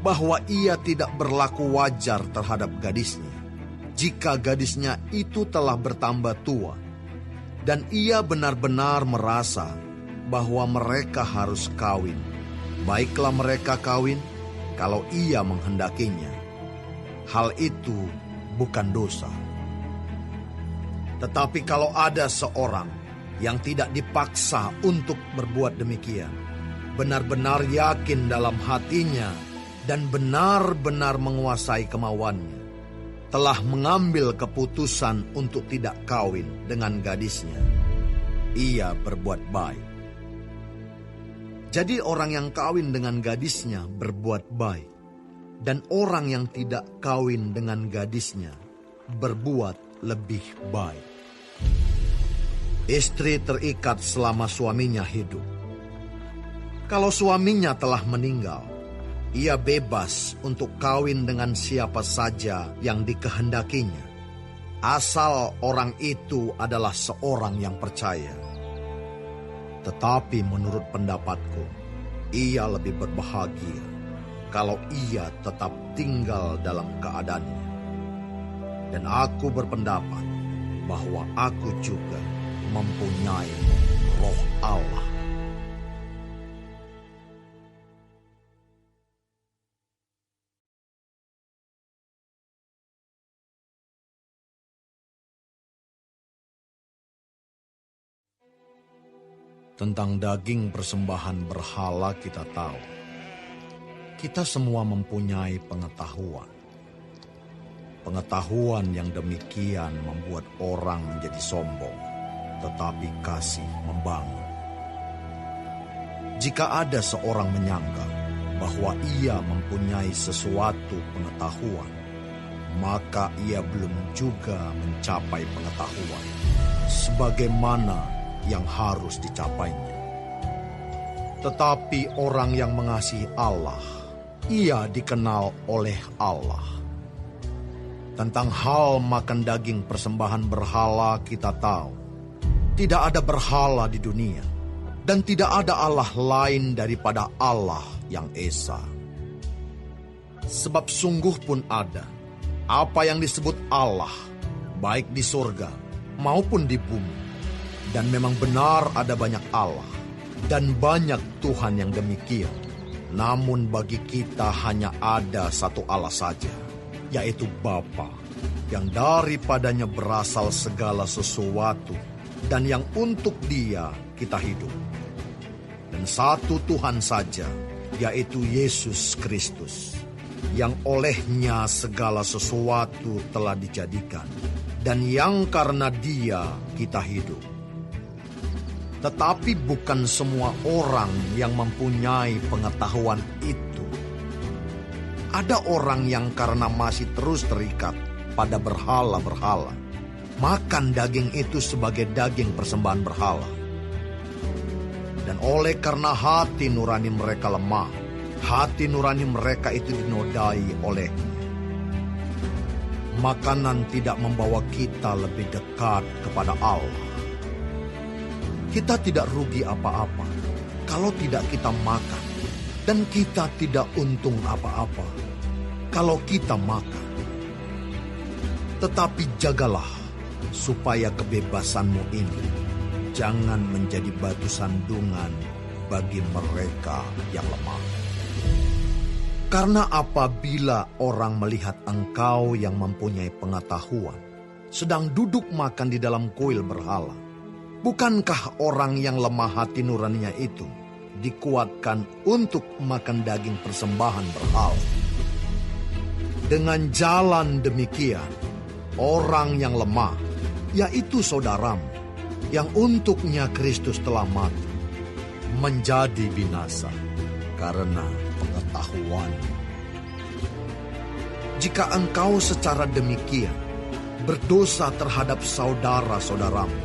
bahwa ia tidak berlaku wajar terhadap gadisnya, jika gadisnya itu telah bertambah tua, dan ia benar-benar merasa bahwa mereka harus kawin, baiklah mereka kawin kalau ia menghendakinya. Hal itu bukan dosa. Tetapi kalau ada seorang yang tidak dipaksa untuk berbuat demikian, benar-benar yakin dalam hatinya dan benar-benar menguasai kemauannya, telah mengambil keputusan untuk tidak kawin dengan gadisnya, ia berbuat baik. Jadi orang yang kawin dengan gadisnya berbuat baik, dan orang yang tidak kawin dengan gadisnya berbuat lebih baik. Istri terikat selama suaminya hidup. Kalau suaminya telah meninggal, ia bebas untuk kawin dengan siapa saja yang dikehendakinya, asal orang itu adalah seorang yang percaya. Tetapi menurut pendapatku, ia lebih berbahagia kalau ia tetap tinggal dalam keadaannya. Dan aku berpendapat bahwa aku juga mempunyai Roh Allah. Tentang daging persembahan berhala kita tahu. Kita semua mempunyai pengetahuan. Pengetahuan yang demikian membuat orang menjadi sombong, tetapi kasih membangun. Jika ada seorang menyangka bahwa ia mempunyai sesuatu pengetahuan, maka ia belum juga mencapai pengetahuan sebagaimana yang harus dicapainya. Tetapi orang yang mengasihi Allah, ia dikenal oleh Allah. Tentang hal makan daging persembahan berhala kita tahu, tidak ada berhala di dunia, dan tidak ada Allah lain daripada Allah yang Esa. Sebab sungguh pun ada apa yang disebut Allah, baik di surga maupun di bumi. Dan memang benar ada banyak Allah, dan banyak Tuhan yang demikian. Namun bagi kita hanya ada satu Allah saja, yaitu Bapa, yang daripadanya berasal segala sesuatu, dan yang untuk Dia kita hidup. Dan satu Tuhan saja, yaitu Yesus Kristus, yang olehnya segala sesuatu telah dijadikan, dan yang karena Dia kita hidup. Tetapi bukan semua orang yang mempunyai pengetahuan itu. Ada orang yang karena masih terus terikat pada berhala-berhala, makan daging itu sebagai daging persembahan berhala. Dan oleh karena hati nurani mereka lemah, hati nurani mereka itu dinodai olehnya. Makanan tidak membawa kita lebih dekat kepada Allah. Kita tidak rugi apa-apa kalau tidak kita makan, dan kita tidak untung apa-apa kalau kita makan. Tetapi jagalah supaya kebebasanmu ini jangan menjadi batu sandungan bagi mereka yang lemah. Karena apabila orang melihat engkau yang mempunyai pengetahuan sedang duduk makan di dalam kuil berhala, bukankah orang yang lemah hati nuraninya itu dikuatkan untuk makan daging persembahan berhala? Dengan jalan demikian, orang yang lemah, yaitu saudaramu, yang untuknya Kristus telah mati, menjadi binasa karena pengetahuan. Jika engkau secara demikian berdosa terhadap saudara-saudaramu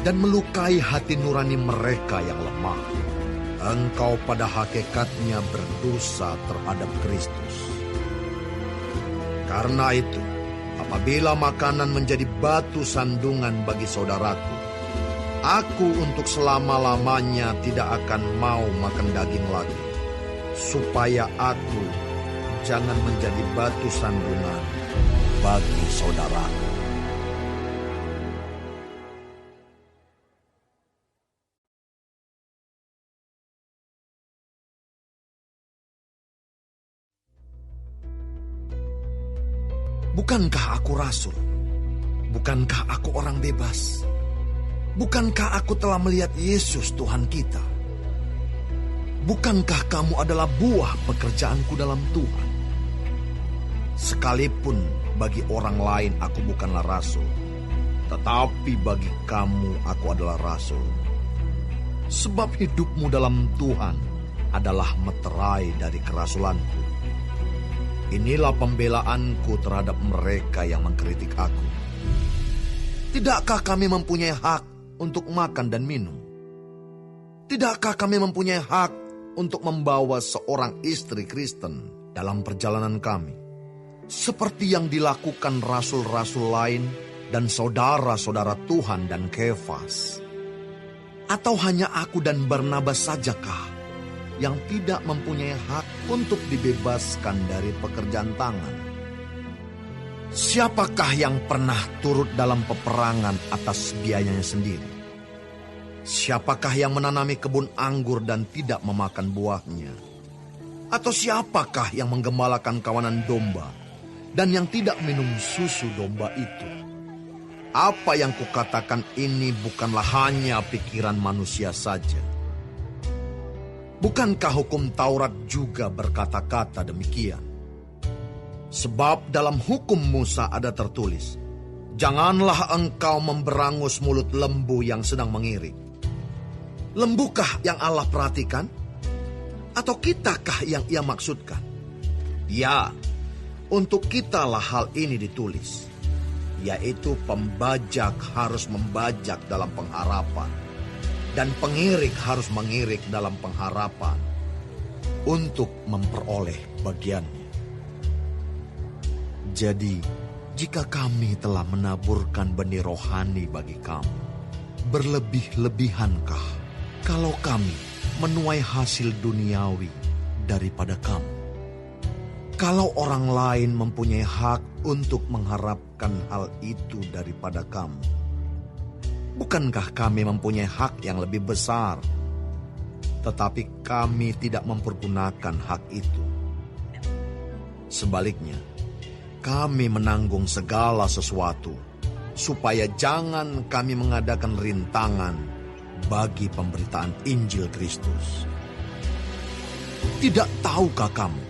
dan melukai hati nurani mereka yang lemah, engkau pada hakikatnya berdosa terhadap Kristus. Karena itu, apabila makanan menjadi batu sandungan bagi saudaraku, aku untuk selama-lamanya tidak akan mau makan daging lagi, supaya aku jangan menjadi batu sandungan bagi saudaraku. Bukankah aku rasul? Bukankah aku orang bebas? Bukankah aku telah melihat Yesus Tuhan kita? Bukankah kamu adalah buah pekerjaanku dalam Tuhan? Sekalipun bagi orang lain aku bukanlah rasul, tetapi bagi kamu aku adalah rasul. Sebab hidupmu dalam Tuhan adalah meterai dari kerasulanku. Inilah pembelaanku terhadap mereka yang mengkritik aku. Tidakkah kami mempunyai hak untuk makan dan minum? Tidakkah kami mempunyai hak untuk membawa seorang istri Kristen dalam perjalanan kami, seperti yang dilakukan rasul-rasul lain dan saudara-saudara Tuhan dan Kefas? Atau hanya aku dan Barnabas sajakah yang tidak mempunyai hak untuk dibebaskan dari pekerjaan tangan? Siapakah yang pernah turut dalam peperangan atas biayanya sendiri? Siapakah yang menanami kebun anggur dan tidak memakan buahnya? Atau siapakah yang menggembalakan kawanan domba dan yang tidak minum susu domba itu? Apa yang kukatakan ini bukanlah hanya pikiran manusia saja. Bukankah hukum Taurat juga berkata-kata demikian? Sebab dalam hukum Musa ada tertulis, janganlah engkau memberangus mulut lembu yang sedang mengirik. Lembukah yang Allah perhatikan? Atau kitakah yang ia maksudkan? Ya, untuk kitalah hal ini ditulis, yaitu pembajak harus membajak dalam pengharapan, dan pengirik harus mengirik dalam pengharapan untuk memperoleh bagiannya. Jadi, jika kami telah menaburkan benih rohani bagi kamu, berlebih-lebihankah kalau kami menuai hasil duniawi daripada kamu? Kalau orang lain mempunyai hak untuk mengharapkan hal itu daripada kamu, bukankah kami mempunyai hak yang lebih besar? Tetapi kami tidak mempergunakan hak itu. Sebaliknya, kami menanggung segala sesuatu, supaya jangan kami mengadakan rintangan bagi pemberitaan Injil Kristus. Tidak tahukah kamu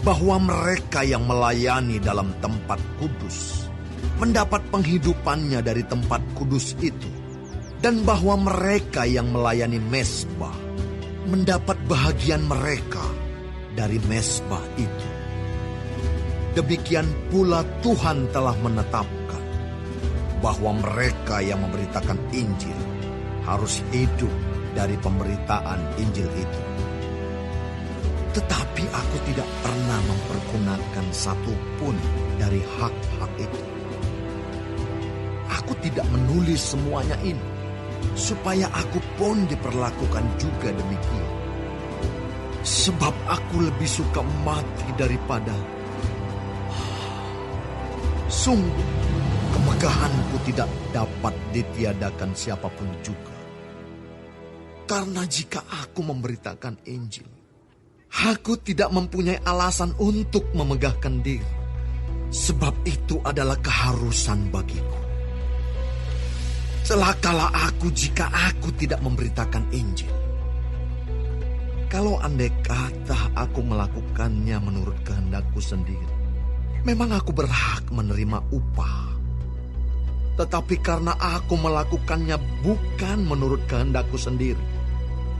bahwa mereka yang melayani dalam tempat kudus mendapat penghidupannya dari tempat kudus itu, dan bahwa mereka yang melayani mezbah mendapat bahagian mereka dari mezbah itu? Demikian pula Tuhan telah menetapkan bahwa mereka yang memberitakan Injil harus hidup dari pemberitaan Injil itu. Tetapi aku tidak pernah mempergunakan satupun dari hak-hak itu. Aku tidak menulis semuanya ini, supaya aku pun diperlakukan juga demikian. Sebab aku lebih suka mati daripada... Sungguh, kemegahanku tidak dapat ditiadakan siapapun juga. Karena jika aku memberitakan Injil, aku tidak mempunyai alasan untuk memegahkan diri. Sebab itu adalah keharusan bagiku. Celakalah aku jika aku tidak memberitakan Injil. Kalau andai kata aku melakukannya menurut kehendakku sendiri, memang aku berhak menerima upah. Tetapi karena aku melakukannya bukan menurut kehendakku sendiri,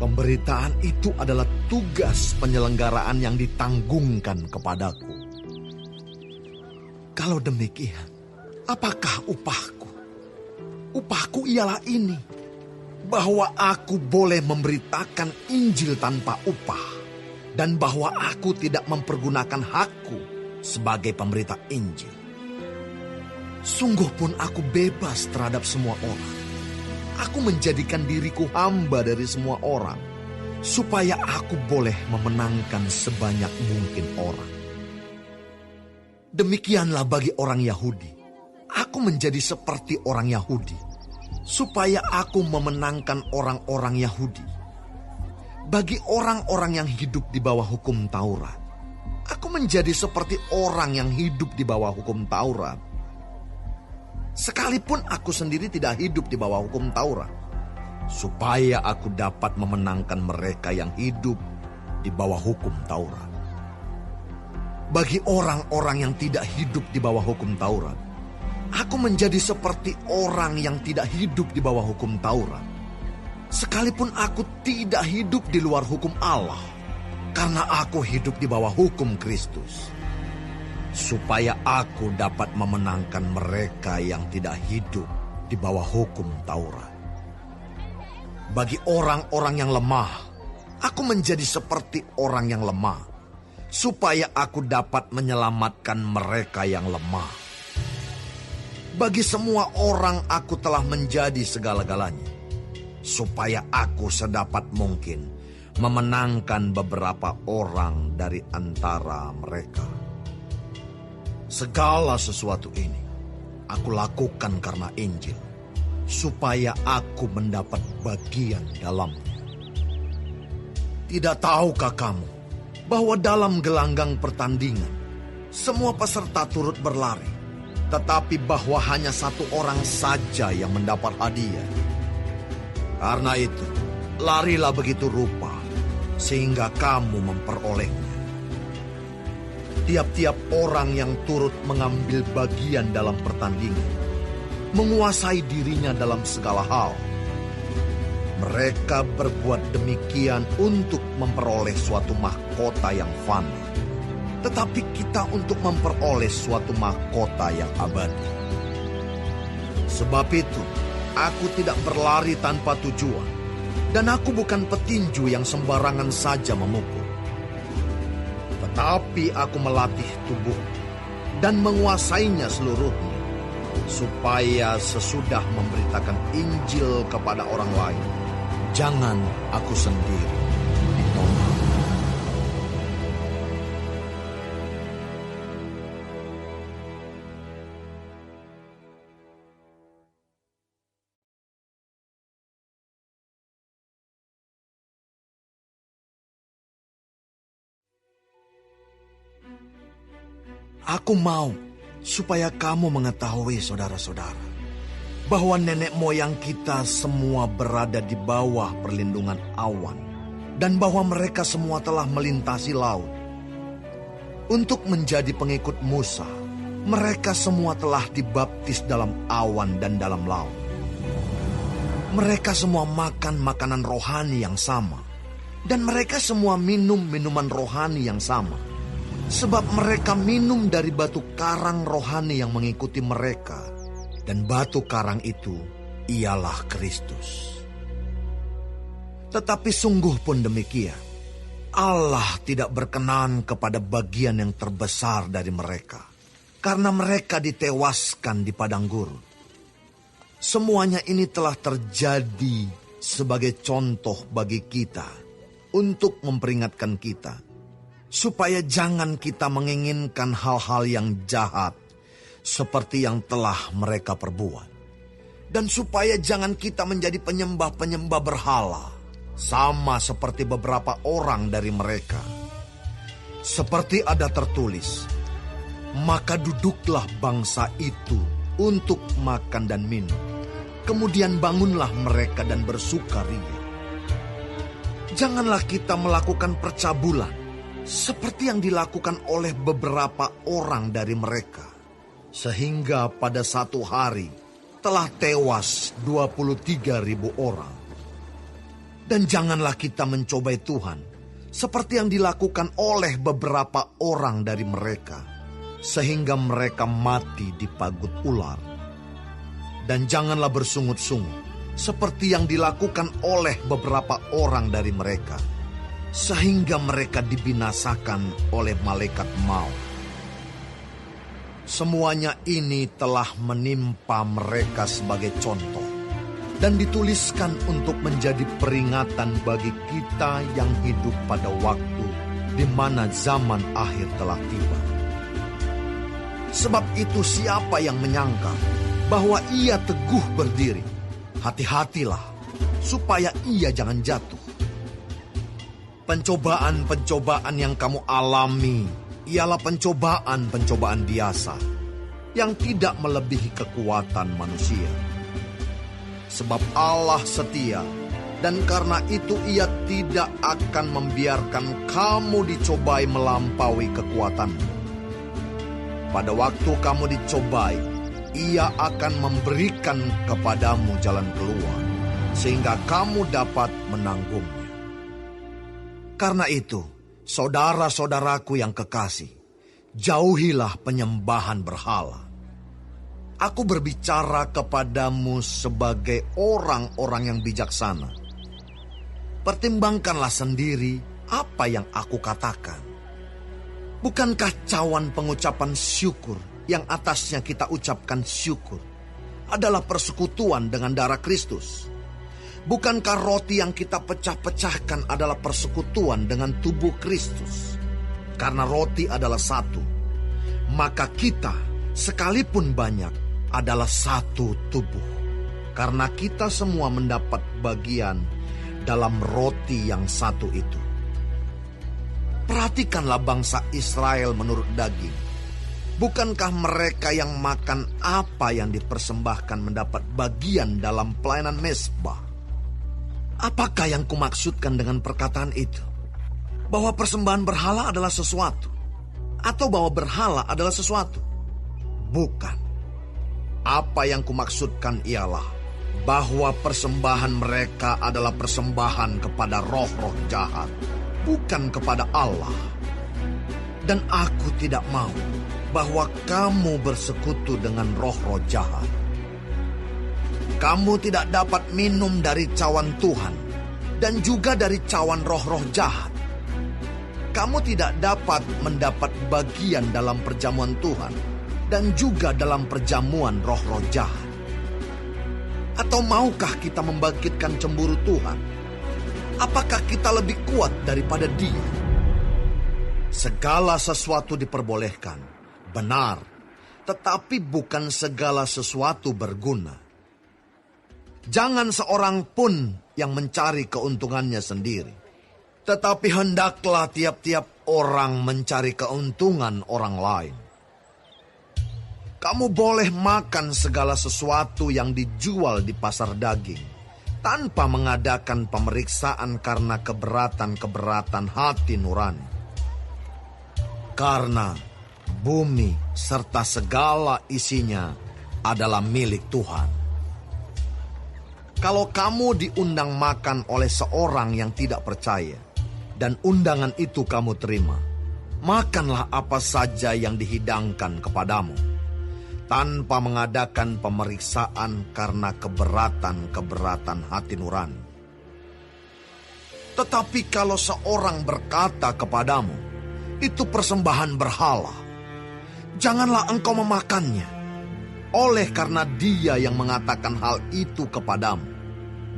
pemberitaan itu adalah tugas penyelenggaraan yang ditanggungkan kepadaku. Kalau demikian, apakah upahku? Upahku ialah ini, bahwa aku boleh memberitakan Injil tanpa upah, dan bahwa aku tidak mempergunakan hakku sebagai pemberita Injil. Sungguh pun aku bebas terhadap semua orang. Aku menjadikan diriku hamba dari semua orang, supaya aku boleh memenangkan sebanyak mungkin orang. Demikianlah bagi orang Yahudi. Aku menjadi seperti orang Yahudi, supaya aku memenangkan orang-orang Yahudi. Bagi orang-orang yang hidup di bawah hukum Taurat, aku menjadi seperti orang yang hidup di bawah hukum Taurat. Sekalipun aku sendiri tidak hidup di bawah hukum Taurat, supaya aku dapat memenangkan mereka yang hidup di bawah hukum Taurat. Bagi orang-orang yang tidak hidup di bawah hukum Taurat, aku menjadi seperti orang yang tidak hidup di bawah hukum Taurat. Sekalipun aku tidak hidup di luar hukum Allah, karena aku hidup di bawah hukum Kristus, supaya aku dapat memenangkan mereka yang tidak hidup di bawah hukum Taurat. Bagi orang-orang yang lemah, aku menjadi seperti orang yang lemah, supaya aku dapat menyelamatkan mereka yang lemah. Bagi semua orang aku telah menjadi segala-galanya, supaya aku sedapat mungkin memenangkan beberapa orang dari antara mereka. Segala sesuatu ini aku lakukan karena Injil, supaya aku mendapat bagian dalamnya. Tidak tahukah kamu bahwa dalam gelanggang pertandingan semua peserta turut berlari, tetapi bahwa hanya satu orang saja yang mendapat hadiah? Karena itu, larilah begitu rupa, sehingga kamu memperolehnya. Tiap-tiap orang yang turut mengambil bagian dalam pertandingan menguasai dirinya dalam segala hal. Mereka berbuat demikian untuk memperoleh suatu mahkota yang fana, tetapi kita untuk memperoleh suatu mahkota yang abadi. Sebab itu, aku tidak berlari tanpa tujuan, dan aku bukan petinju yang sembarangan saja memukul. Tetapi aku melatih tubuh dan menguasainya seluruhnya, supaya sesudah memberitakan Injil kepada orang lain, jangan aku sendiri ditolak. Aku mau supaya kamu mengetahui, saudara-saudara, bahwa nenek moyang kita semua berada di bawah perlindungan awan, dan bahwa mereka semua telah melintasi laut. Untuk menjadi pengikut Musa, mereka semua telah dibaptis dalam awan dan dalam laut. Mereka semua makan makanan rohani yang sama, dan mereka semua minum minuman rohani yang sama. Sebab mereka minum dari batu karang rohani yang mengikuti mereka, dan batu karang itu ialah Kristus. Tetapi sungguh pun demikian, Allah tidak berkenan kepada bagian yang terbesar dari mereka, karena mereka ditewaskan di padang gurun. Semuanya ini telah terjadi sebagai contoh bagi kita, untuk memperingatkan kita, supaya jangan kita menginginkan hal-hal yang jahat seperti yang telah mereka perbuat. Dan supaya jangan kita menjadi penyembah-penyembah berhala, sama seperti beberapa orang dari mereka. Seperti ada tertulis, maka duduklah bangsa itu untuk makan dan minum. Kemudian bangunlah mereka dan bersukaria. Janganlah kita melakukan percabulan, seperti yang dilakukan oleh beberapa orang dari mereka. Sehingga pada satu hari telah tewas 23.000 orang. Dan janganlah kita mencobai Tuhan, seperti yang dilakukan oleh beberapa orang dari mereka, sehingga mereka mati di pagut ular. Dan janganlah bersungut-sungut, seperti yang dilakukan oleh beberapa orang dari mereka, sehingga mereka dibinasakan oleh malaikat maut. Semuanya ini telah menimpa mereka sebagai contoh dan dituliskan untuk menjadi peringatan bagi kita yang hidup pada waktu di mana zaman akhir telah tiba. Sebab itu siapa yang menyangka bahwa ia teguh berdiri, hati-hatilah supaya ia jangan jatuh. Pencobaan-pencobaan yang kamu alami ialah pencobaan-pencobaan biasa yang tidak melebihi kekuatan manusia. Sebab Allah setia, dan karena itu Ia tidak akan membiarkan kamu dicobai melampaui kekuatanmu. Pada waktu kamu dicobai, Ia akan memberikan kepadamu jalan keluar, sehingga kamu dapat menanggungnya. Karena itu, saudara-saudaraku yang kekasih, jauhilah penyembahan berhala. Aku berbicara kepadamu sebagai orang-orang yang bijaksana. Pertimbangkanlah sendiri apa yang aku katakan. Bukankah cawan pengucapan syukur yang atasnya kita ucapkan syukur adalah persekutuan dengan darah Kristus? Bukankah roti yang kita pecah-pecahkan adalah persekutuan dengan tubuh Kristus? Karena roti adalah satu, maka kita sekalipun banyak adalah satu tubuh. Karena kita semua mendapat bagian dalam roti yang satu itu. Perhatikanlah bangsa Israel menurut daging. Bukankah mereka yang makan apa yang dipersembahkan mendapat bagian dalam pelayanan mezbah? Apakah yang kumaksudkan dengan perkataan itu? Bahwa persembahan berhala adalah sesuatu? Atau bahwa berhala adalah sesuatu? Bukan. Apa yang kumaksudkan ialah bahwa persembahan mereka adalah persembahan kepada roh-roh jahat, bukan kepada Allah. Dan aku tidak mau bahwa kamu bersekutu dengan roh-roh jahat. Kamu tidak dapat minum dari cawan Tuhan dan juga dari cawan roh-roh jahat. Kamu tidak dapat mendapat bagian dalam perjamuan Tuhan dan juga dalam perjamuan roh-roh jahat. Atau maukah kita membangkitkan cemburu Tuhan? Apakah kita lebih kuat daripada Dia? Segala sesuatu diperbolehkan, benar, tetapi bukan segala sesuatu berguna. Jangan seorang pun yang mencari keuntungannya sendiri, tetapi hendaklah tiap-tiap orang mencari keuntungan orang lain. Kamu boleh makan segala sesuatu yang dijual di pasar daging, tanpa mengadakan pemeriksaan karena keberatan-keberatan hati nurani. Karena bumi serta segala isinya adalah milik Tuhan. Kalau kamu diundang makan oleh seorang yang tidak percaya, dan undangan itu kamu terima, makanlah apa saja yang dihidangkan kepadamu, tanpa mengadakan pemeriksaan karena keberatan-keberatan hati nurani. Tetapi kalau seorang berkata kepadamu, itu persembahan berhala, janganlah engkau memakannya, oleh karena dia yang mengatakan hal itu kepadamu,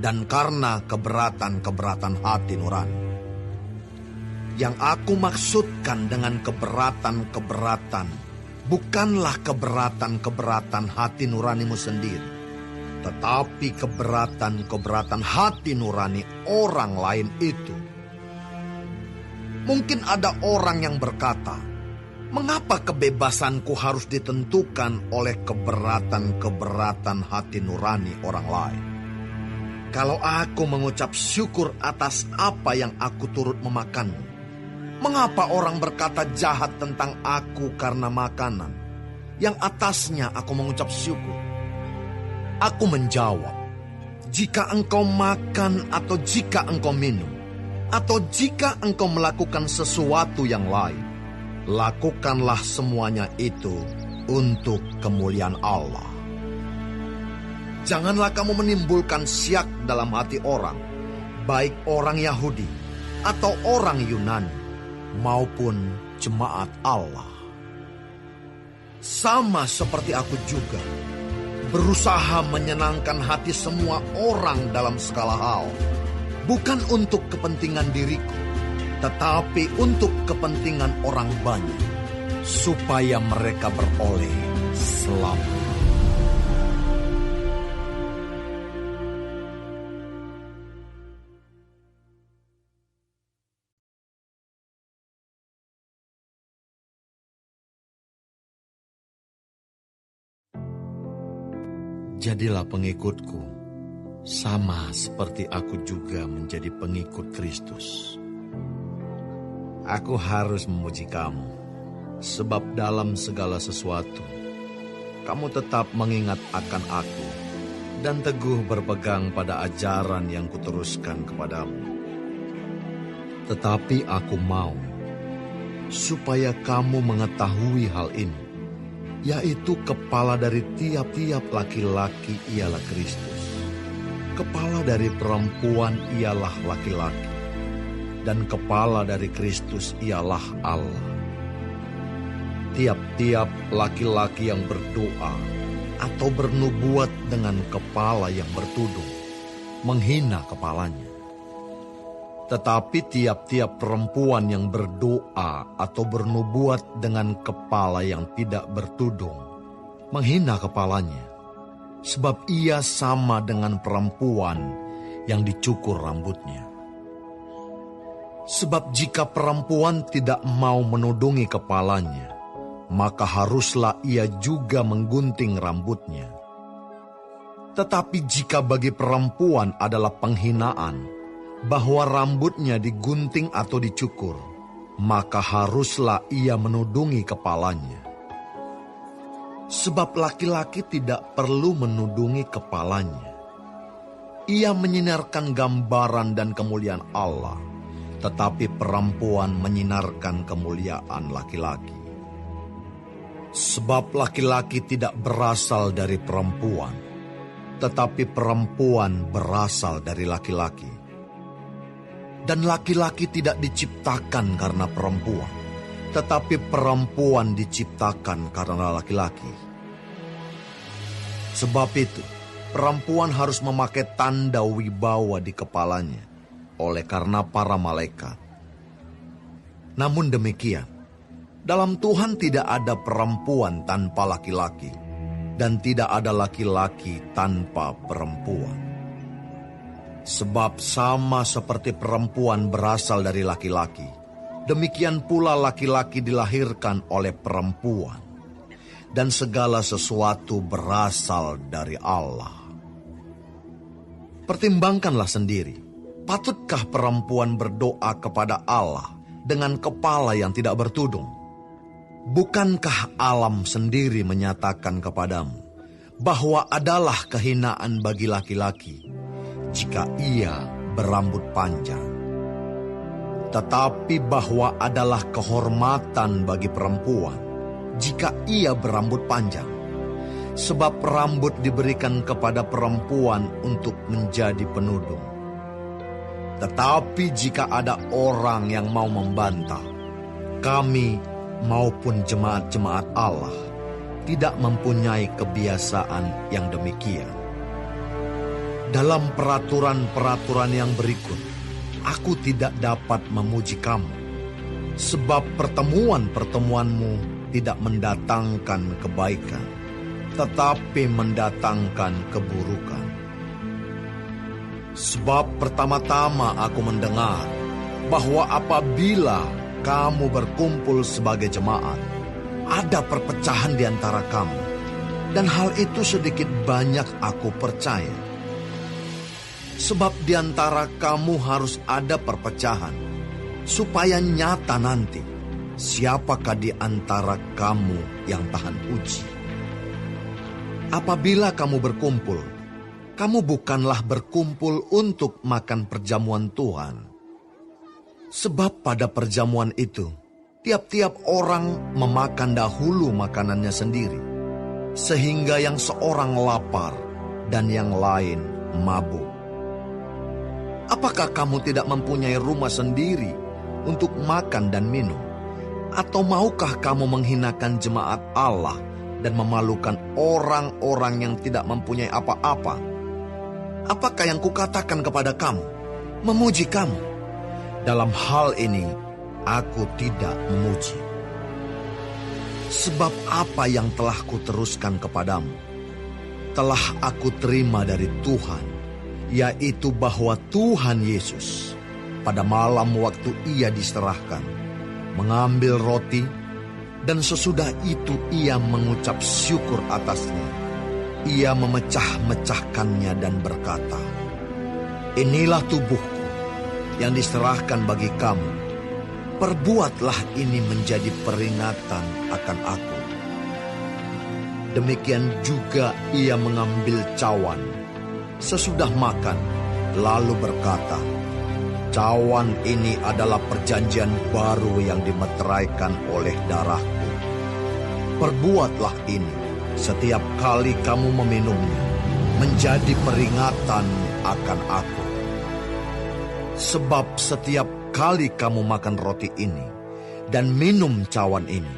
dan karena keberatan-keberatan hati nurani. Yang aku maksudkan dengan keberatan-keberatan bukanlah keberatan-keberatan hati nuranimu sendiri, tetapi keberatan-keberatan hati nurani orang lain itu. Mungkin ada orang yang berkata, mengapa kebebasanku harus ditentukan oleh keberatan-keberatan hati nurani orang lain? Kalau aku mengucap syukur atas apa yang aku turut memakannya, mengapa orang berkata jahat tentang aku karena makanan yang atasnya aku mengucap syukur? Aku menjawab, jika engkau makan atau jika engkau minum, atau jika engkau melakukan sesuatu yang lain, lakukanlah semuanya itu untuk kemuliaan Allah. Janganlah kamu menimbulkan syak dalam hati orang, baik orang Yahudi atau orang Yunani, maupun jemaat Allah. Sama seperti aku juga, berusaha menyenangkan hati semua orang dalam segala hal, bukan untuk kepentingan diriku, tetapi untuk kepentingan orang banyak, supaya mereka beroleh selamat. Jadilah pengikutku, sama seperti aku juga menjadi pengikut Kristus. Aku harus memuji kamu, sebab dalam segala sesuatu, kamu tetap mengingat akan aku, dan teguh berpegang pada ajaran yang kuteruskan kepadamu. Tetapi aku mau, supaya kamu mengetahui hal ini, yaitu kepala dari tiap-tiap laki-laki ialah Kristus. Kepala dari perempuan ialah laki-laki, dan kepala dari Kristus ialah Allah. Tiap-tiap laki-laki yang berdoa atau bernubuat dengan kepala yang bertudung, menghina kepalanya. Tetapi tiap-tiap perempuan yang berdoa atau bernubuat dengan kepala yang tidak bertudung, menghina kepalanya, sebab ia sama dengan perempuan yang dicukur rambutnya. Sebab jika perempuan tidak mau menudungi kepalanya, maka haruslah ia juga menggunting rambutnya. Tetapi jika bagi perempuan adalah penghinaan bahwa rambutnya digunting atau dicukur, maka haruslah ia menudungi kepalanya. Sebab laki-laki tidak perlu menudungi kepalanya. Ia menyinarkan gambaran dan kemuliaan Allah, tetapi perempuan menyinarkan kemuliaan laki-laki. Sebab laki-laki tidak berasal dari perempuan, tetapi perempuan berasal dari laki-laki. Dan laki-laki tidak diciptakan karena perempuan, tetapi perempuan diciptakan karena laki-laki. Sebab itu, perempuan harus memakai tanda wibawa di kepalanya, oleh karena para malaikat. Namun demikian, dalam Tuhan tidak ada perempuan tanpa laki-laki, dan tidak ada laki-laki tanpa perempuan. Sebab sama seperti perempuan berasal dari laki-laki, demikian pula laki-laki dilahirkan oleh perempuan, dan segala sesuatu berasal dari Allah. Pertimbangkanlah sendiri, patutkah perempuan berdoa kepada Allah dengan kepala yang tidak bertudung? Bukankah alam sendiri menyatakan kepadamu bahwa adalah kehinaan bagi laki-laki jika ia berambut panjang, tetapi bahwa adalah kehormatan bagi perempuan jika ia berambut panjang, sebab rambut diberikan kepada perempuan untuk menjadi penudung. Tetapi jika ada orang yang mau membantah, kami maupun jemaat-jemaat Allah tidak mempunyai kebiasaan yang demikian. Dalam peraturan-peraturan yang berikut, aku tidak dapat memuji kamu, sebab pertemuan-pertemuanmu tidak mendatangkan kebaikan, tetapi mendatangkan keburukan. Sebab pertama-tama aku mendengar bahwa apabila kamu berkumpul sebagai jemaat, ada perpecahan di antara kamu, dan hal itu sedikit banyak aku percaya. Sebab di antara kamu harus ada perpecahan, supaya nyata nanti siapakah di antara kamu yang tahan uji. Apabila kamu berkumpul, kamu bukanlah berkumpul untuk makan perjamuan Tuhan. Sebab pada perjamuan itu, tiap-tiap orang memakan dahulu makanannya sendiri, sehingga yang seorang lapar dan yang lain mabuk. Apakah kamu tidak mempunyai rumah sendiri untuk makan dan minum? Atau maukah kamu menghinakan jemaat Allah dan memalukan orang-orang yang tidak mempunyai apa-apa? Apakah yang kukatakan kepada kamu? Memuji kamu. Dalam hal ini, aku tidak memuji. Sebab apa yang telah kuteruskan kepadamu, telah aku terima dari Tuhan, yaitu bahwa Tuhan Yesus, pada malam waktu ia diserahkan, mengambil roti, dan sesudah itu ia mengucap syukur atasnya. Ia memecah-mecahkannya dan berkata, "Inilah tubuhku yang diserahkan bagi kamu. Perbuatlah ini menjadi peringatan akan aku." Demikian juga ia mengambil cawan sesudah makan, lalu berkata, "Cawan ini adalah perjanjian baru yang dimeteraikan oleh darahku. Perbuatlah ini setiap kali kamu meminumnya, menjadi peringatan akan aku. Sebab setiap kali kamu makan roti ini dan minum cawan ini,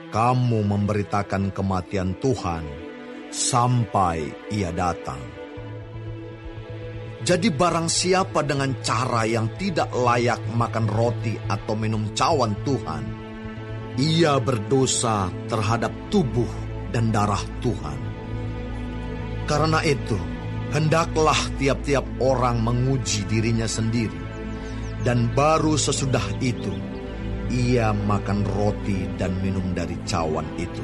kamu memberitakan kematian Tuhan sampai ia datang. Jadi barang siapa dengan cara yang tidak layak makan roti atau minum cawan Tuhan, ia berdosa terhadap tubuh dan darah Tuhan. Karena itu, hendaklah tiap-tiap orang menguji dirinya sendiri, dan baru sesudah itu, ia makan roti dan minum dari cawan itu.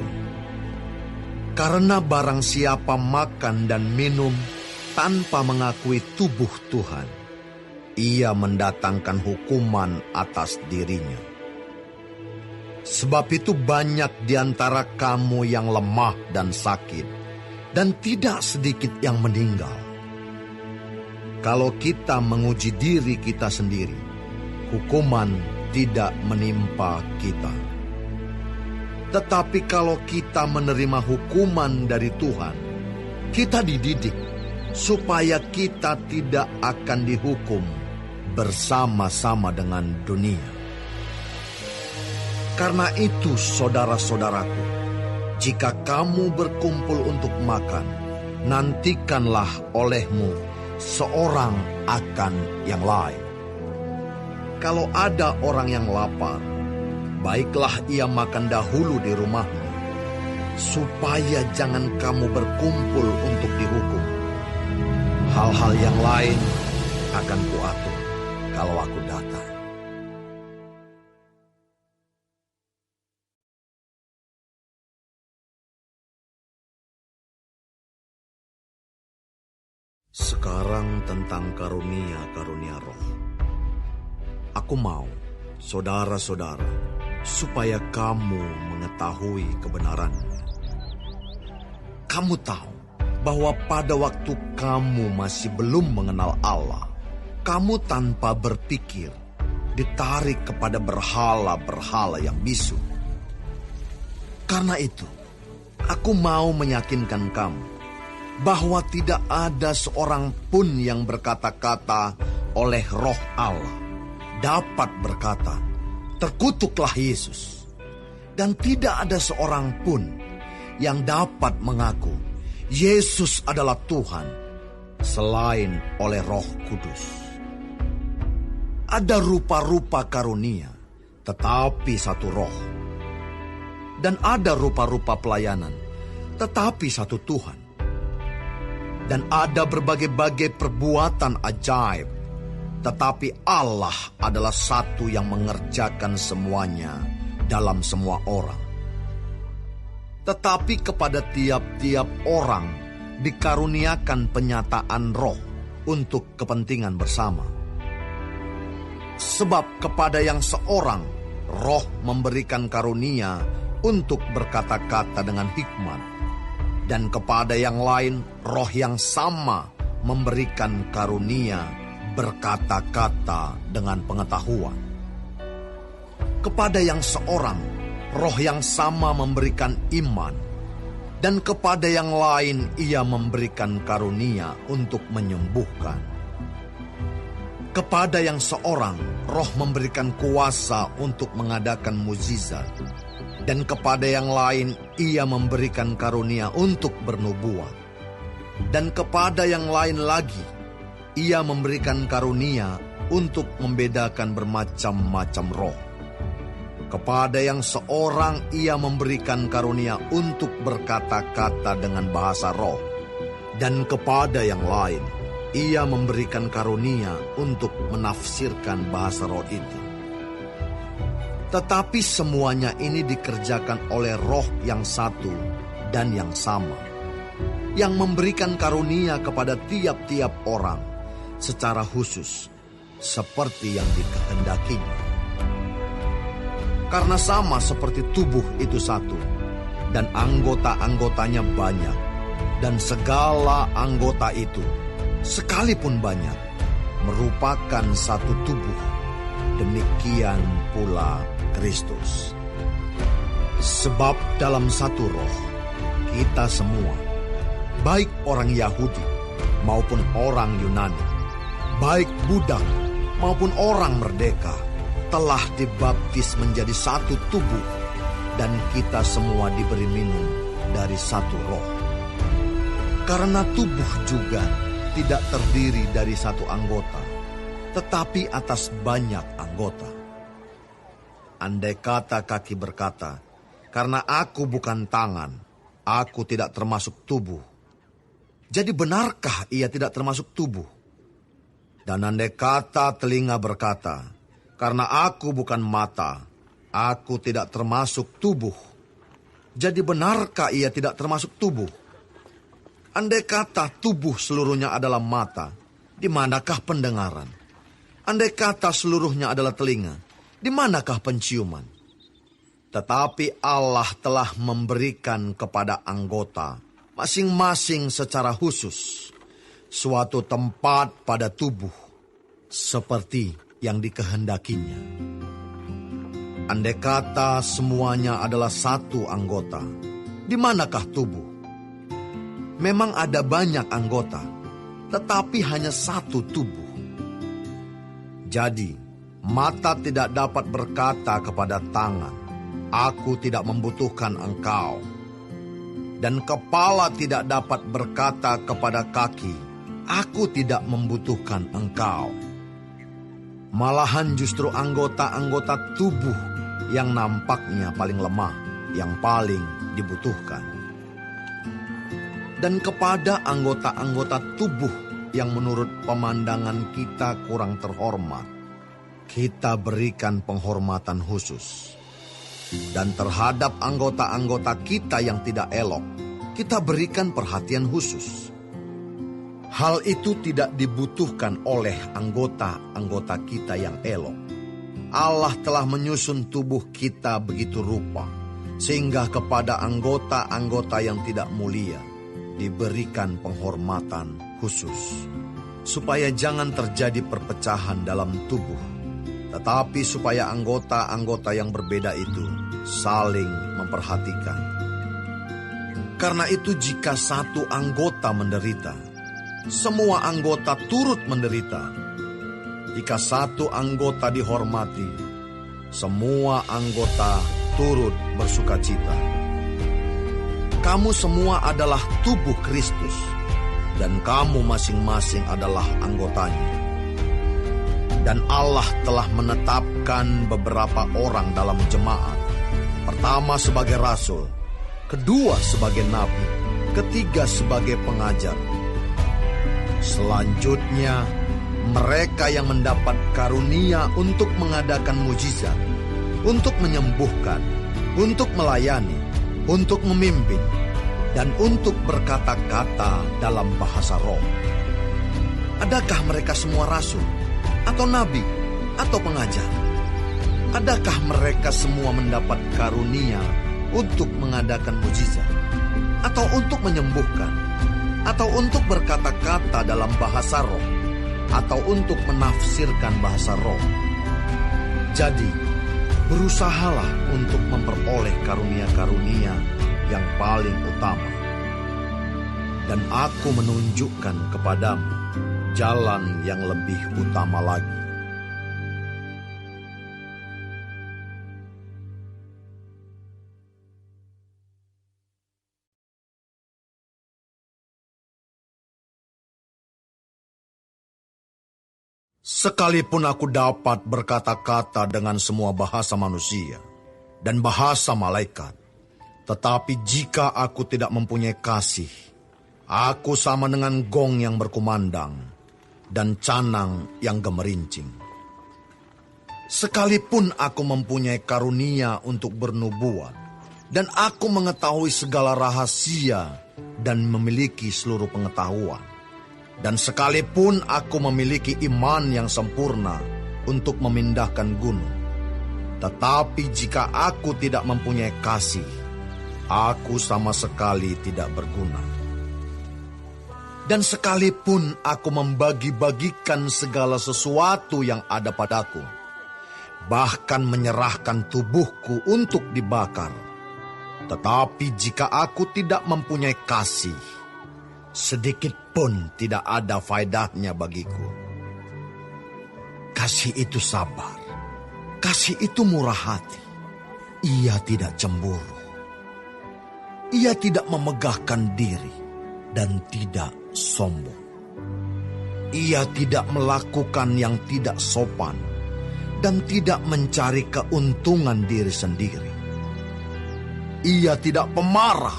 Karena barang siapa makan dan minum tanpa mengakui tubuh Tuhan, ia mendatangkan hukuman atas dirinya. Sebab itu banyak di antara kamu yang lemah dan sakit, dan tidak sedikit yang meninggal. Kalau kita menguji diri kita sendiri, hukuman tidak menimpa kita. Tetapi kalau kita menerima hukuman dari Tuhan, kita dididik supaya kita tidak akan dihukum bersama-sama dengan dunia. Karena itu, saudara-saudaraku, jika kamu berkumpul untuk makan, nantikanlah olehmu seorang akan yang lain. Kalau ada orang yang lapar, baiklah ia makan dahulu di rumahmu, supaya jangan kamu berkumpul untuk dihukum. Hal-hal yang lain akan kuatur kalau aku datang. Sekarang tentang karunia-karunia roh. Aku mau, saudara-saudara, supaya kamu mengetahui kebenarannya. Kamu tahu bahwa pada waktu kamu masih belum mengenal Allah, kamu tanpa berpikir ditarik kepada berhala-berhala yang bisu. Karena itu, aku mau meyakinkan kamu bahwa tidak ada seorang pun yang berkata-kata oleh Roh Allah dapat berkata, "Terkutuklah Yesus." Dan tidak ada seorang pun yang dapat mengaku Yesus adalah Tuhan selain oleh Roh Kudus. Ada rupa-rupa karunia, tetapi satu Roh. Dan ada rupa-rupa pelayanan, tetapi satu Tuhan. Dan ada berbagai-bagai perbuatan ajaib, tetapi Allah adalah satu yang mengerjakan semuanya dalam semua orang. Tetapi kepada tiap-tiap orang dikaruniakan penyataan roh untuk kepentingan bersama. Sebab kepada yang seorang roh memberikan karunia untuk berkata-kata dengan hikmat, dan kepada yang lain roh yang sama memberikan karunia berkata-kata dengan pengetahuan. Kepada yang seorang roh yang sama memberikan iman, dan kepada yang lain ia memberikan karunia untuk menyembuhkan. Kepada yang seorang roh memberikan kuasa untuk mengadakan mukjizat, dan kepada yang lain ia memberikan karunia untuk bernubuat, dan kepada yang lain lagi ia memberikan karunia untuk membedakan bermacam-macam roh. Kepada yang seorang ia memberikan karunia untuk berkata-kata dengan bahasa roh, dan kepada yang lain ia memberikan karunia untuk menafsirkan bahasa roh itu. Tetapi semuanya ini dikerjakan oleh roh yang satu dan yang sama, yang memberikan karunia kepada tiap-tiap orang secara khusus, seperti yang dikehendakinya. Karena sama seperti tubuh itu satu, dan anggota-anggotanya banyak, dan segala anggota itu, sekalipun banyak, merupakan satu tubuh. Demikian pula Kristus. Sebab dalam satu roh, kita semua, baik orang Yahudi maupun orang Yunani, baik budak maupun orang merdeka, telah dibaptis menjadi satu tubuh, dan kita semua diberi minum dari satu roh. Karena tubuh juga tidak terdiri dari satu anggota, tetapi atas banyak anggota. Andai kata kaki berkata, "Karena aku bukan tangan, aku tidak termasuk tubuh." Jadi benarkah ia tidak termasuk tubuh? Dan andai kata telinga berkata, "Karena aku bukan mata, aku tidak termasuk tubuh." Jadi benarkah ia tidak termasuk tubuh? Andai kata tubuh seluruhnya adalah mata, di manakah pendengaran? Andai kata seluruhnya adalah telinga, di manakah penciuman? Tetapi Allah telah memberikan kepada anggota, masing-masing secara khusus, suatu tempat pada tubuh, seperti yang dikehendakinya. Andai kata semuanya adalah satu anggota, di manakah tubuh? Memang ada banyak anggota, tetapi hanya satu tubuh. Jadi, mata tidak dapat berkata kepada tangan, "Aku tidak membutuhkan engkau." Dan kepala tidak dapat berkata kepada kaki, "Aku tidak membutuhkan engkau." Malahan justru anggota-anggota tubuh yang nampaknya paling lemah, yang paling dibutuhkan. Dan kepada anggota-anggota tubuh yang menurut pemandangan kita kurang terhormat, kita berikan penghormatan khusus. Dan terhadap anggota-anggota kita yang tidak elok, kita berikan perhatian khusus. Hal itu tidak dibutuhkan oleh anggota-anggota kita yang elok. Allah telah menyusun tubuh kita begitu rupa, sehingga kepada anggota-anggota yang tidak mulia diberikan penghormatan khusus, supaya jangan terjadi perpecahan dalam tubuh, tetapi supaya anggota-anggota yang berbeda itu saling memperhatikan. Karena itu jika satu anggota menderita, semua anggota turut menderita. Jika satu anggota dihormati, semua anggota turut bersukacita. Kamu semua adalah tubuh Kristus, dan kamu masing-masing adalah anggotanya. Dan Allah telah menetapkan beberapa orang dalam jemaat, Pertama sebagai rasul, kedua sebagai nabi, ketiga sebagai pengajar. Selanjutnya, mereka yang mendapat karunia untuk mengadakan mujizat, untuk menyembuhkan, untuk melayani, untuk memimpin, dan untuk berkata-kata dalam bahasa roh. Adakah mereka semua rasul, atau nabi, atau pengajar? Adakah mereka semua mendapat karunia untuk mengadakan mujizat, atau untuk menyembuhkan, atau untuk berkata-kata dalam bahasa roh, atau untuk menafsirkan bahasa roh? Jadi, berusahalah untuk memperoleh karunia-karunia yang paling utama. Dan aku menunjukkan kepadamu jalan yang lebih utama lagi. Sekalipun aku dapat berkata-kata dengan semua bahasa manusia dan bahasa malaikat, tetapi jika aku tidak mempunyai kasih, aku sama dengan gong yang berkumandang dan canang yang gemerincing. Sekalipun aku mempunyai karunia untuk bernubuat, dan aku mengetahui segala rahasia dan memiliki seluruh pengetahuan, dan sekalipun aku memiliki iman yang sempurna untuk memindahkan gunung, tetapi jika aku tidak mempunyai kasih, aku sama sekali tidak berguna. Dan sekalipun aku membagi-bagikan segala sesuatu yang ada padaku, bahkan menyerahkan tubuhku untuk dibakar, tetapi jika aku tidak mempunyai kasih, sedikit pun tidak ada faedahnya bagiku. Kasih itu sabar, kasih itu murah hati, ia tidak cemburu, ia tidak memegahkan diri dan tidak sombong. Ia tidak melakukan yang tidak sopan dan tidak mencari keuntungan diri sendiri. Ia tidak pemarah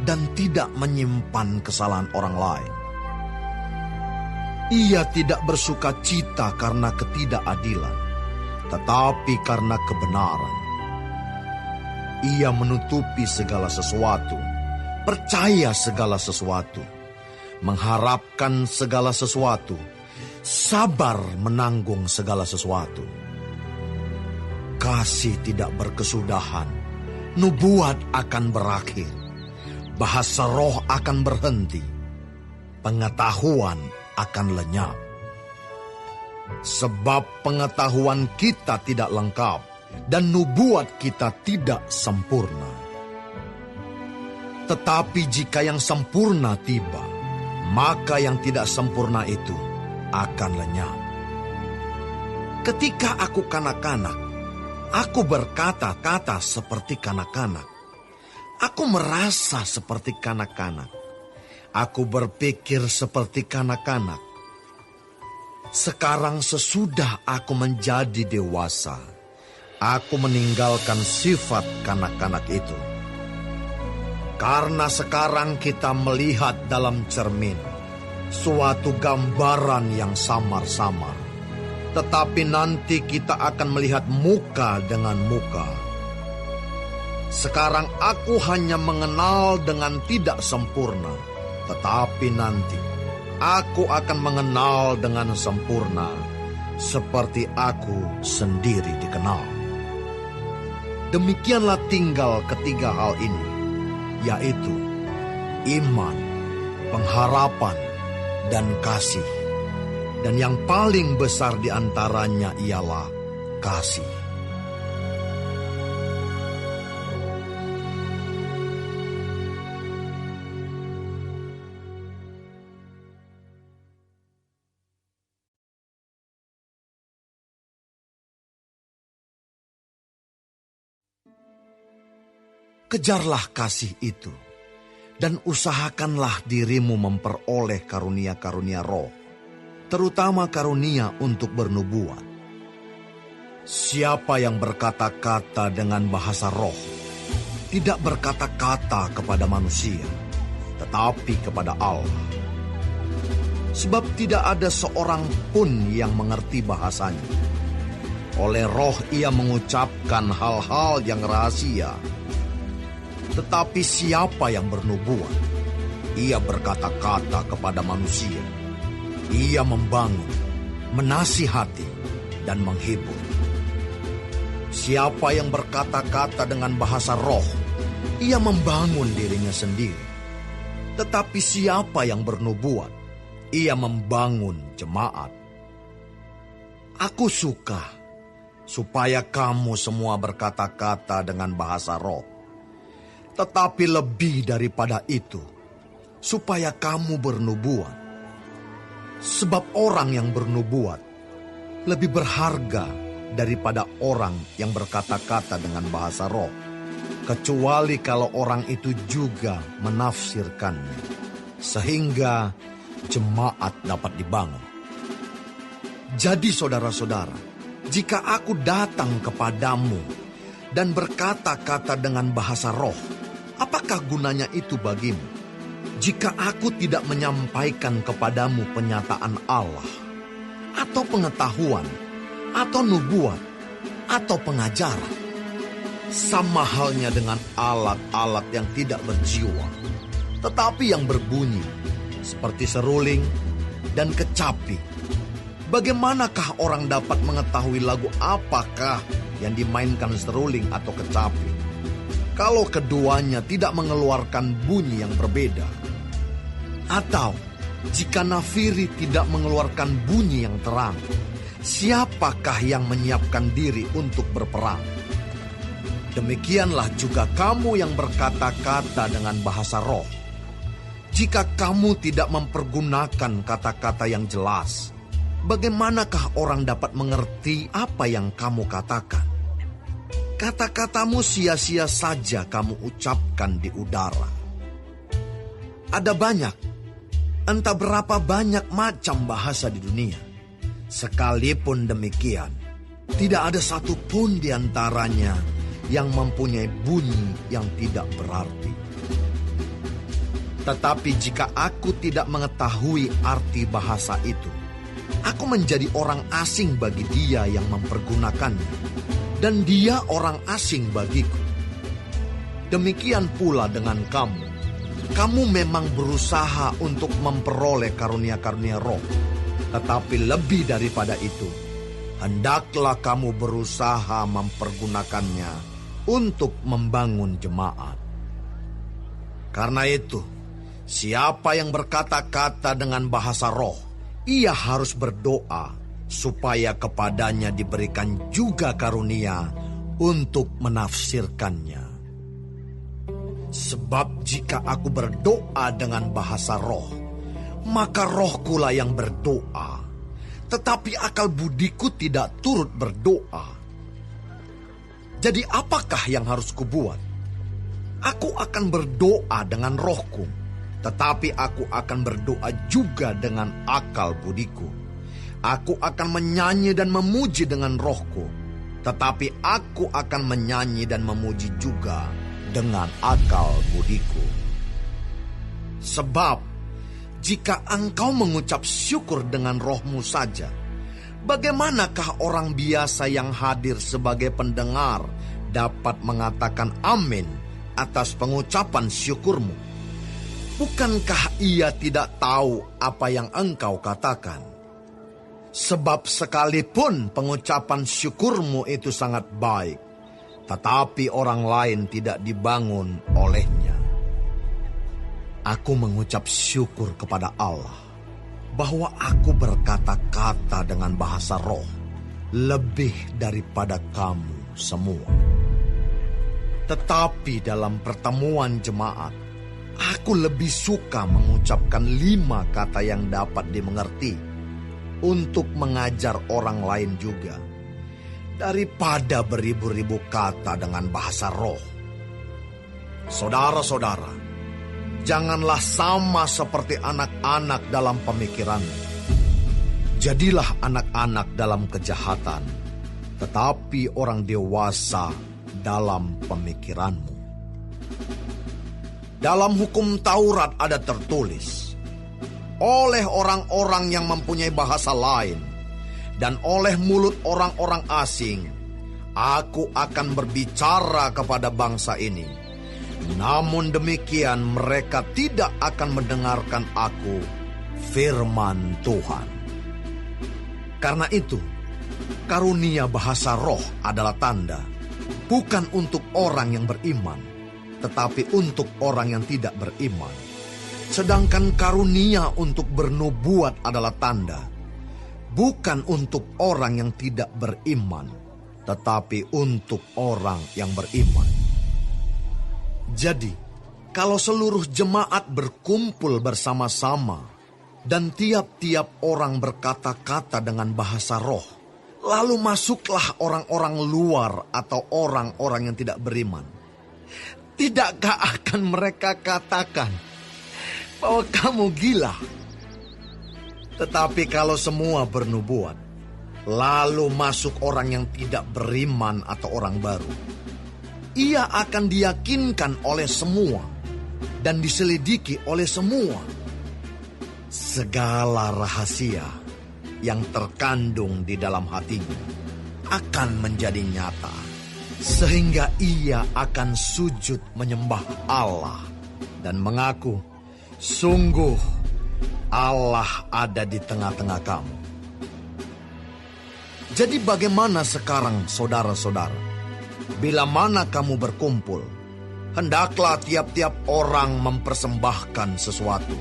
dan tidak menyimpan kesalahan orang lain. Ia tidak bersuka cita karena ketidakadilan, tetapi karena kebenaran. Ia menutupi segala sesuatu, percaya segala sesuatu, mengharapkan segala sesuatu, sabar menanggung segala sesuatu. Kasih tidak berkesudahan, nubuat akan berakhir, bahasa roh akan berhenti, pengetahuan akan lenyap. Sebab pengetahuan kita tidak lengkap dan nubuat kita tidak sempurna. Tetapi jika yang sempurna tiba, maka yang tidak sempurna itu akan lenyap. Ketika aku kanak-kanak, aku berkata-kata seperti kanak-kanak. Aku merasa seperti kanak-kanak. Aku berpikir seperti kanak-kanak. Sekarang sesudah aku menjadi dewasa, aku meninggalkan sifat kanak-kanak itu. Karena sekarang kita melihat dalam cermin suatu gambaran yang samar-samar, tetapi nanti kita akan melihat muka dengan muka. Sekarang aku hanya mengenal dengan tidak sempurna, tetapi nanti aku akan mengenal dengan sempurna, seperti aku sendiri dikenal. Demikianlah tinggal ketiga hal ini, yaitu iman, pengharapan, dan kasih. Dan yang paling besar di antaranya ialah kasih. Kejarlah kasih itu, dan usahakanlah dirimu memperoleh karunia-karunia roh, terutama karunia untuk bernubuat. Siapa yang berkata-kata dengan bahasa roh, tidak berkata-kata kepada manusia, tetapi kepada Allah. Sebab tidak ada seorang pun yang mengerti bahasanya. Oleh roh ia mengucapkan hal-hal yang rahasia. Tetapi siapa yang bernubuat, ia berkata-kata kepada manusia. Ia membangun, menasihati, dan menghibur. Siapa yang berkata-kata dengan bahasa roh, ia membangun dirinya sendiri. Tetapi siapa yang bernubuat, ia membangun jemaat. Aku suka supaya kamu semua berkata-kata dengan bahasa roh. Tetapi lebih daripada itu, supaya kamu bernubuat. Sebab orang yang bernubuat lebih berharga daripada orang yang berkata-kata dengan bahasa roh, kecuali kalau orang itu juga menafsirkannya, sehingga jemaat dapat dibangun. Jadi saudara-saudara, jika aku datang kepadamu dan berkata-kata dengan bahasa roh, apakah gunanya itu bagimu? Jika aku tidak menyampaikan kepadamu penyataan Allah, atau pengetahuan, atau nubuat, atau pengajaran, sama halnya dengan alat-alat yang tidak berjiwa, tetapi yang berbunyi, seperti seruling dan kecapi. Bagaimanakah orang dapat mengetahui lagu apakah yang dimainkan seruling atau kecapi, kalau keduanya tidak mengeluarkan bunyi yang berbeda? Atau jika nafiri tidak mengeluarkan bunyi yang terang, siapakah yang menyiapkan diri untuk berperang? Demikianlah juga kamu yang berkata-kata dengan bahasa roh. Jika kamu tidak mempergunakan kata-kata yang jelas, bagaimanakah orang dapat mengerti apa yang kamu katakan? Kata-katamu sia-sia saja kamu ucapkan di udara. Ada banyak, entah berapa banyak macam bahasa di dunia. Sekalipun demikian, tidak ada satupun di antaranya yang mempunyai bunyi yang tidak berarti. Tetapi jika aku tidak mengetahui arti bahasa itu, aku menjadi orang asing bagi dia yang mempergunakannya, dan dia orang asing bagiku. Demikian pula dengan kamu. Kamu memang berusaha untuk memperoleh karunia-karunia roh, tetapi lebih daripada itu, hendaklah kamu berusaha mempergunakannya untuk membangun jemaat. Karena itu, siapa yang berkata-kata dengan bahasa roh, ia harus berdoa supaya kepadanya diberikan juga karunia untuk menafsirkannya. Sebab jika aku berdoa dengan bahasa roh, maka rohkulah yang berdoa, tetapi akal budiku tidak turut berdoa. Jadi apakah yang harus kubuat? Aku akan berdoa dengan rohku, tetapi aku akan berdoa juga dengan akal budiku. Aku akan menyanyi dan memuji dengan rohku, tetapi aku akan menyanyi dan memuji juga dengan akal budiku. Sebab jika engkau mengucap syukur dengan rohmu saja, bagaimanakah orang biasa yang hadir sebagai pendengar dapat mengatakan amin atas pengucapan syukurmu? Bukankah ia tidak tahu apa yang engkau katakan? Sebab sekalipun pengucapan syukurmu itu sangat baik, tetapi orang lain tidak dibangun olehnya. Aku mengucap syukur kepada Allah bahwa aku berkata-kata dengan bahasa roh lebih daripada kamu semua. Tetapi dalam pertemuan jemaat, aku lebih suka mengucapkan 5 kata yang dapat dimengerti untuk mengajar orang lain juga, daripada beribu-ribu kata dengan bahasa roh. Saudara-saudara, janganlah sama seperti anak-anak dalam pemikiran. Jadilah anak-anak dalam kejahatan, tetapi orang dewasa dalam pemikiranmu. Dalam hukum Taurat ada tertulis, oleh orang-orang yang mempunyai bahasa lain dan oleh mulut orang-orang asing, aku akan berbicara kepada bangsa ini. Namun demikian mereka tidak akan mendengarkan aku, firman Tuhan. Karena itu, karunia bahasa roh adalah tanda, bukan untuk orang yang beriman, tetapi untuk orang yang tidak beriman. Sedangkan karunia untuk bernubuat adalah tanda, bukan untuk orang yang tidak beriman, tetapi untuk orang yang beriman. Jadi, kalau seluruh jemaat berkumpul bersama-sama dan tiap-tiap orang berkata-kata dengan bahasa roh, lalu masuklah orang-orang luar atau orang-orang yang tidak beriman, tidakkah akan mereka katakan bahwa kamu gila? Tetapi kalau semua bernubuat, lalu masuk orang yang tidak beriman atau orang baru, ia akan diyakinkan oleh semua dan diselidiki oleh semua. Segala rahasia yang terkandung di dalam hatinya akan menjadi nyata, sehingga ia akan sujud menyembah Allah dan mengaku, sungguh Allah ada di tengah-tengah kamu. Jadi bagaimana sekarang saudara-saudara? Bila mana kamu berkumpul, hendaklah tiap-tiap orang mempersembahkan sesuatu.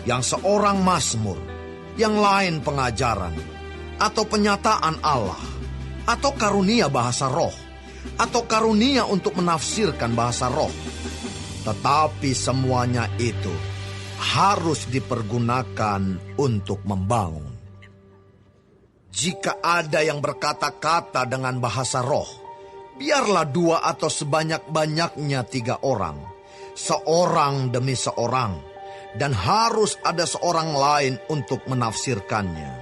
Yang seorang mazmur, yang lain pengajaran, atau penyataan Allah, atau karunia bahasa roh, atau karunia untuk menafsirkan bahasa roh. Tetapi semuanya itu harus dipergunakan untuk membangun. Jika ada yang berkata-kata dengan bahasa roh, biarlah 2 atau sebanyak-banyaknya 3 orang, seorang demi seorang, dan harus ada seorang lain untuk menafsirkannya.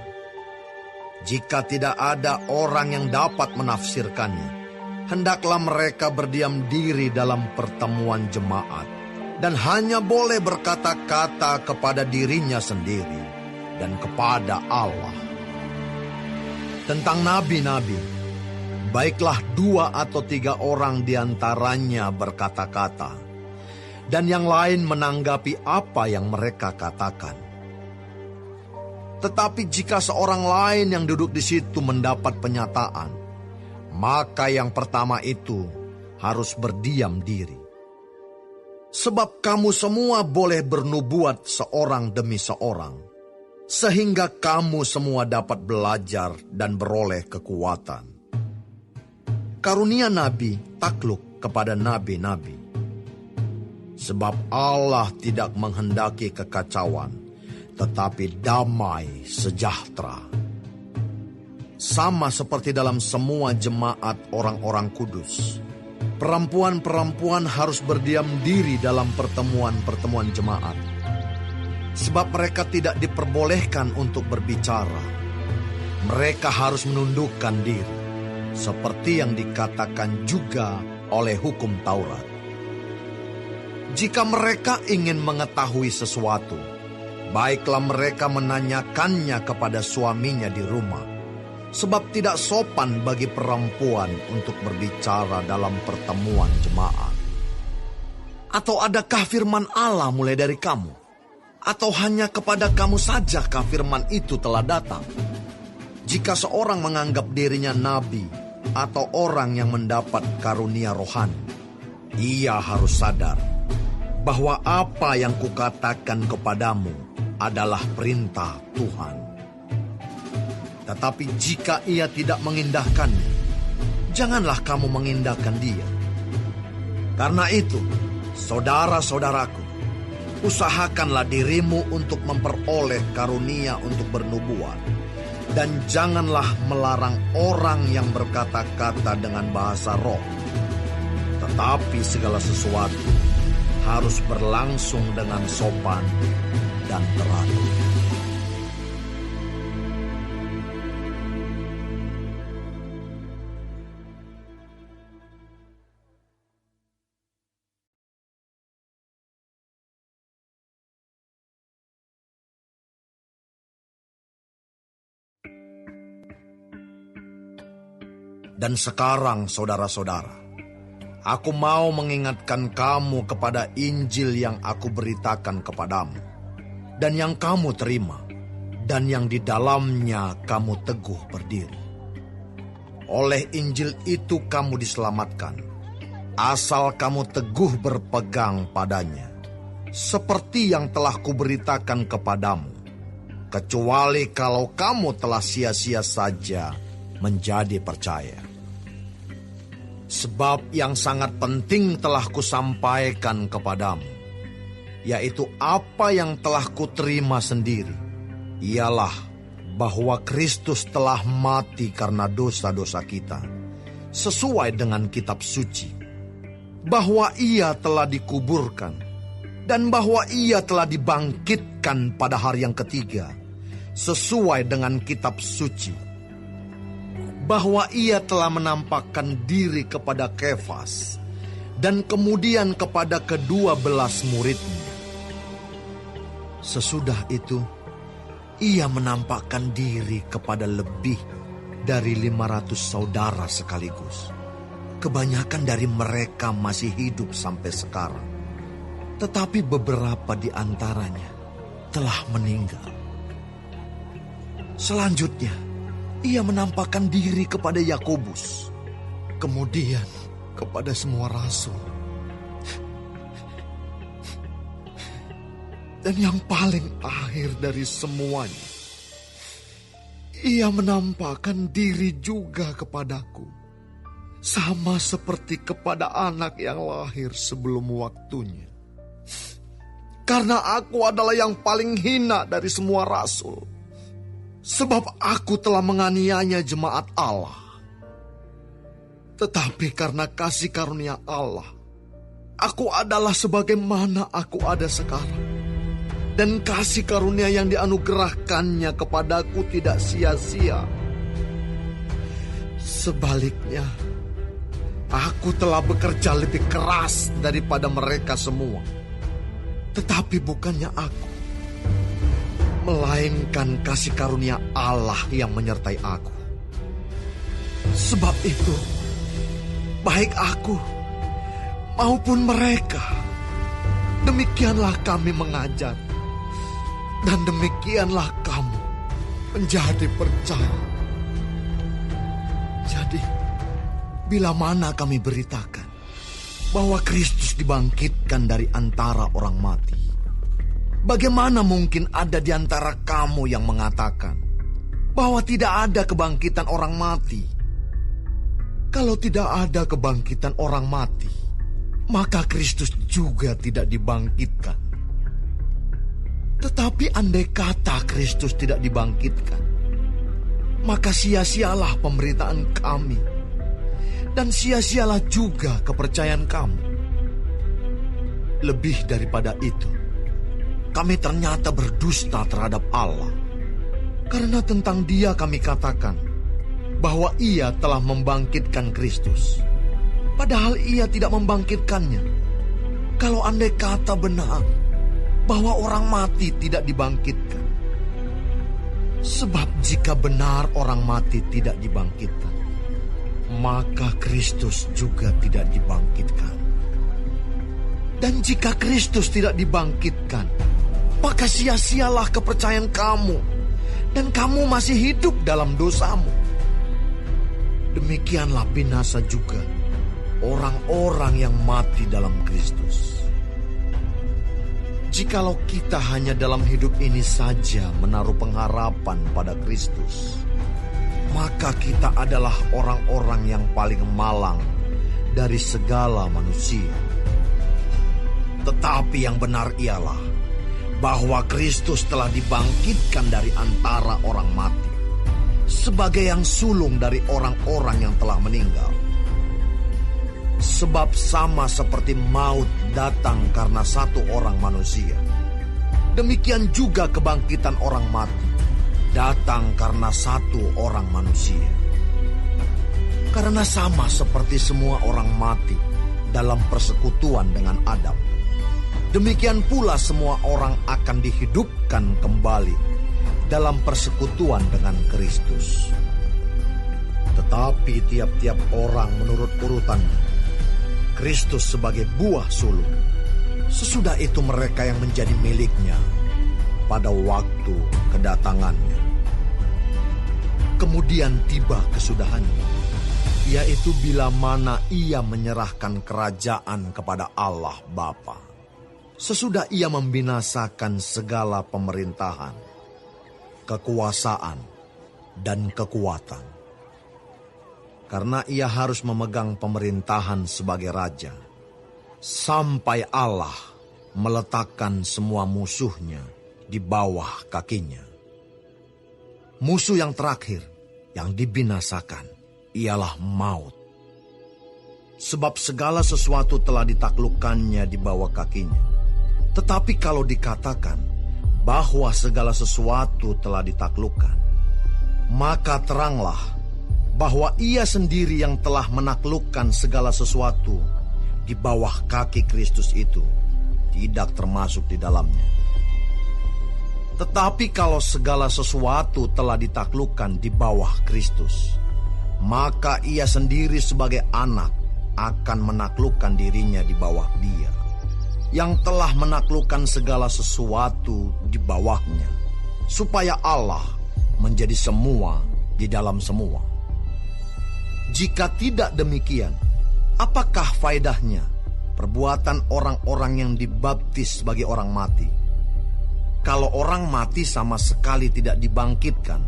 Jika tidak ada orang yang dapat menafsirkannya, hendaklah mereka berdiam diri dalam pertemuan jemaat, dan hanya boleh berkata-kata kepada dirinya sendiri dan kepada Allah. Tentang nabi-nabi, baiklah 2 atau 3 orang diantaranya berkata-kata, dan yang lain menanggapi apa yang mereka katakan. Tetapi jika seorang lain yang duduk di situ mendapat penyataan, maka yang pertama itu harus berdiam diri. Sebab kamu semua boleh bernubuat seorang demi seorang, sehingga kamu semua dapat belajar dan beroleh kekuatan. Karunia nabi takluk kepada nabi-nabi. Sebab Allah tidak menghendaki kekacauan, tetapi damai sejahtera. Sama seperti dalam semua jemaat orang-orang kudus, perempuan-perempuan harus berdiam diri dalam pertemuan-pertemuan jemaat. Sebab mereka tidak diperbolehkan untuk berbicara. Mereka harus menundukkan diri, seperti yang dikatakan juga oleh hukum Taurat. Jika mereka ingin mengetahui sesuatu, baiklah mereka menanyakannya kepada suaminya di rumah, sebab tidak sopan bagi perempuan untuk berbicara dalam pertemuan jemaat. Atau adakah firman Allah mulai dari kamu? Atau hanya kepada kamu sajakah firman itu telah datang? Jika seorang menganggap dirinya nabi atau orang yang mendapat karunia rohani, ia harus sadar bahwa apa yang kukatakan kepadamu adalah perintah Tuhan. Tetapi jika ia tidak mengindahkannya, janganlah kamu mengindahkan dia. Karena itu, saudara-saudaraku, usahakanlah dirimu untuk memperoleh karunia untuk bernubuat, dan janganlah melarang orang yang berkata-kata dengan bahasa roh. Tetapi segala sesuatu harus berlangsung dengan sopan dan teratur. Dan sekarang saudara-saudara, aku mau mengingatkan kamu kepada Injil yang aku beritakan kepadamu, dan yang kamu terima, dan yang di dalamnya kamu teguh berdiri. Oleh Injil itu kamu diselamatkan, asal kamu teguh berpegang padanya, seperti yang telah kuberitakan kepadamu, kecuali kalau kamu telah sia-sia saja menjadi percaya. Sebab yang sangat penting telah kusampaikan kepadamu, yaitu apa yang telah kuterima sendiri, ialah bahwa Kristus telah mati karena dosa-dosa kita, sesuai dengan kitab suci, bahwa ia telah dikuburkan, dan bahwa ia telah dibangkitkan pada hari yang ketiga, sesuai dengan kitab suci, bahwa ia telah menampakkan diri kepada Kefas, dan kemudian kepada ke-12 muridnya. Sesudah itu, ia menampakkan diri kepada lebih dari 500 saudara sekaligus. Kebanyakan dari mereka masih hidup sampai sekarang, tetapi beberapa di antaranya telah meninggal. Selanjutnya, ia menampakkan diri kepada Yakobus, kemudian kepada semua rasul. Dan yang paling akhir dari semuanya, ia menampakkan diri juga kepadaku, sama seperti kepada anak yang lahir sebelum waktunya. Karena aku adalah yang paling hina dari semua rasul, sebab aku telah menganiaya jemaat Allah. Tetapi karena kasih karunia Allah, aku adalah sebagaimana aku ada sekarang. Dan kasih karunia yang dianugerahkannya kepadaku tidak sia-sia. Sebaliknya, aku telah bekerja lebih keras daripada mereka semua. Tetapi bukannya aku, melainkan kasih karunia Allah yang menyertai aku. Sebab itu, baik aku maupun mereka, demikianlah kami mengajar, dan demikianlah kamu menjadi percaya. Jadi, bila mana kami beritakan bahwa Kristus dibangkitkan dari antara orang mati, bagaimana mungkin ada di antara kamu yang mengatakan bahwa tidak ada kebangkitan orang mati? Kalau tidak ada kebangkitan orang mati, maka Kristus juga tidak dibangkitkan. Tetapi andai kata Kristus tidak dibangkitkan, maka sia-sialah pemberitaan kami, dan sia-sialah juga kepercayaan kamu. Lebih daripada itu, kami ternyata berdusta terhadap Allah, karena tentang Dia kami katakan bahwa Ia telah membangkitkan Kristus, padahal Ia tidak membangkitkannya. Kalau andai kata benar bahwa orang mati tidak dibangkitkan. Sebab jika benar orang mati tidak dibangkitkan, maka Kristus juga tidak dibangkitkan. Dan jika Kristus tidak dibangkitkan, maka sia-sialah kepercayaan kamu, dan kamu masih hidup dalam dosamu. Demikianlah binasa juga orang-orang yang mati dalam Kristus. Jikalau kita hanya dalam hidup ini saja menaruh pengharapan pada Kristus, maka kita adalah orang-orang yang paling malang dari segala manusia. Tetapi yang benar ialah bahwa Kristus telah dibangkitkan dari antara orang mati, sebagai yang sulung dari orang-orang yang telah meninggal. Sebab sama seperti maut datang karena satu orang manusia, demikian juga kebangkitan orang mati datang karena satu orang manusia. Karena sama seperti semua orang mati dalam persekutuan dengan Adam, demikian pula semua orang akan dihidupkan kembali dalam persekutuan dengan Kristus. Tetapi tiap-tiap orang menurut urutannya. Kristus sebagai buah sulung. Sesudah itu mereka yang menjadi miliknya pada waktu kedatangannya. Kemudian tiba kesudahannya, yaitu bila mana ia menyerahkan kerajaan kepada Allah Bapa. Sesudah ia membinasakan segala pemerintahan, kekuasaan, dan kekuatan. Karena ia harus memegang pemerintahan sebagai raja, sampai Allah meletakkan semua musuhnya di bawah kakinya. Musuh yang terakhir yang dibinasakan ialah maut. Sebab segala sesuatu telah ditaklukkannya di bawah kakinya. Tetapi kalau dikatakan bahwa segala sesuatu telah ditaklukkan, maka teranglah bahwa ia sendiri yang telah menaklukkan segala sesuatu di bawah kaki Kristus itu tidak termasuk di dalamnya. Tetapi kalau segala sesuatu telah ditaklukkan di bawah Kristus, maka ia sendiri sebagai anak akan menaklukkan dirinya di bawah Dia, yang telah menaklukkan segala sesuatu di bawahnya, supaya Allah menjadi semua di dalam semua. Jika tidak demikian, apakah faedahnya perbuatan orang-orang yang dibaptis sebagai orang mati? Kalau orang mati sama sekali tidak dibangkitkan,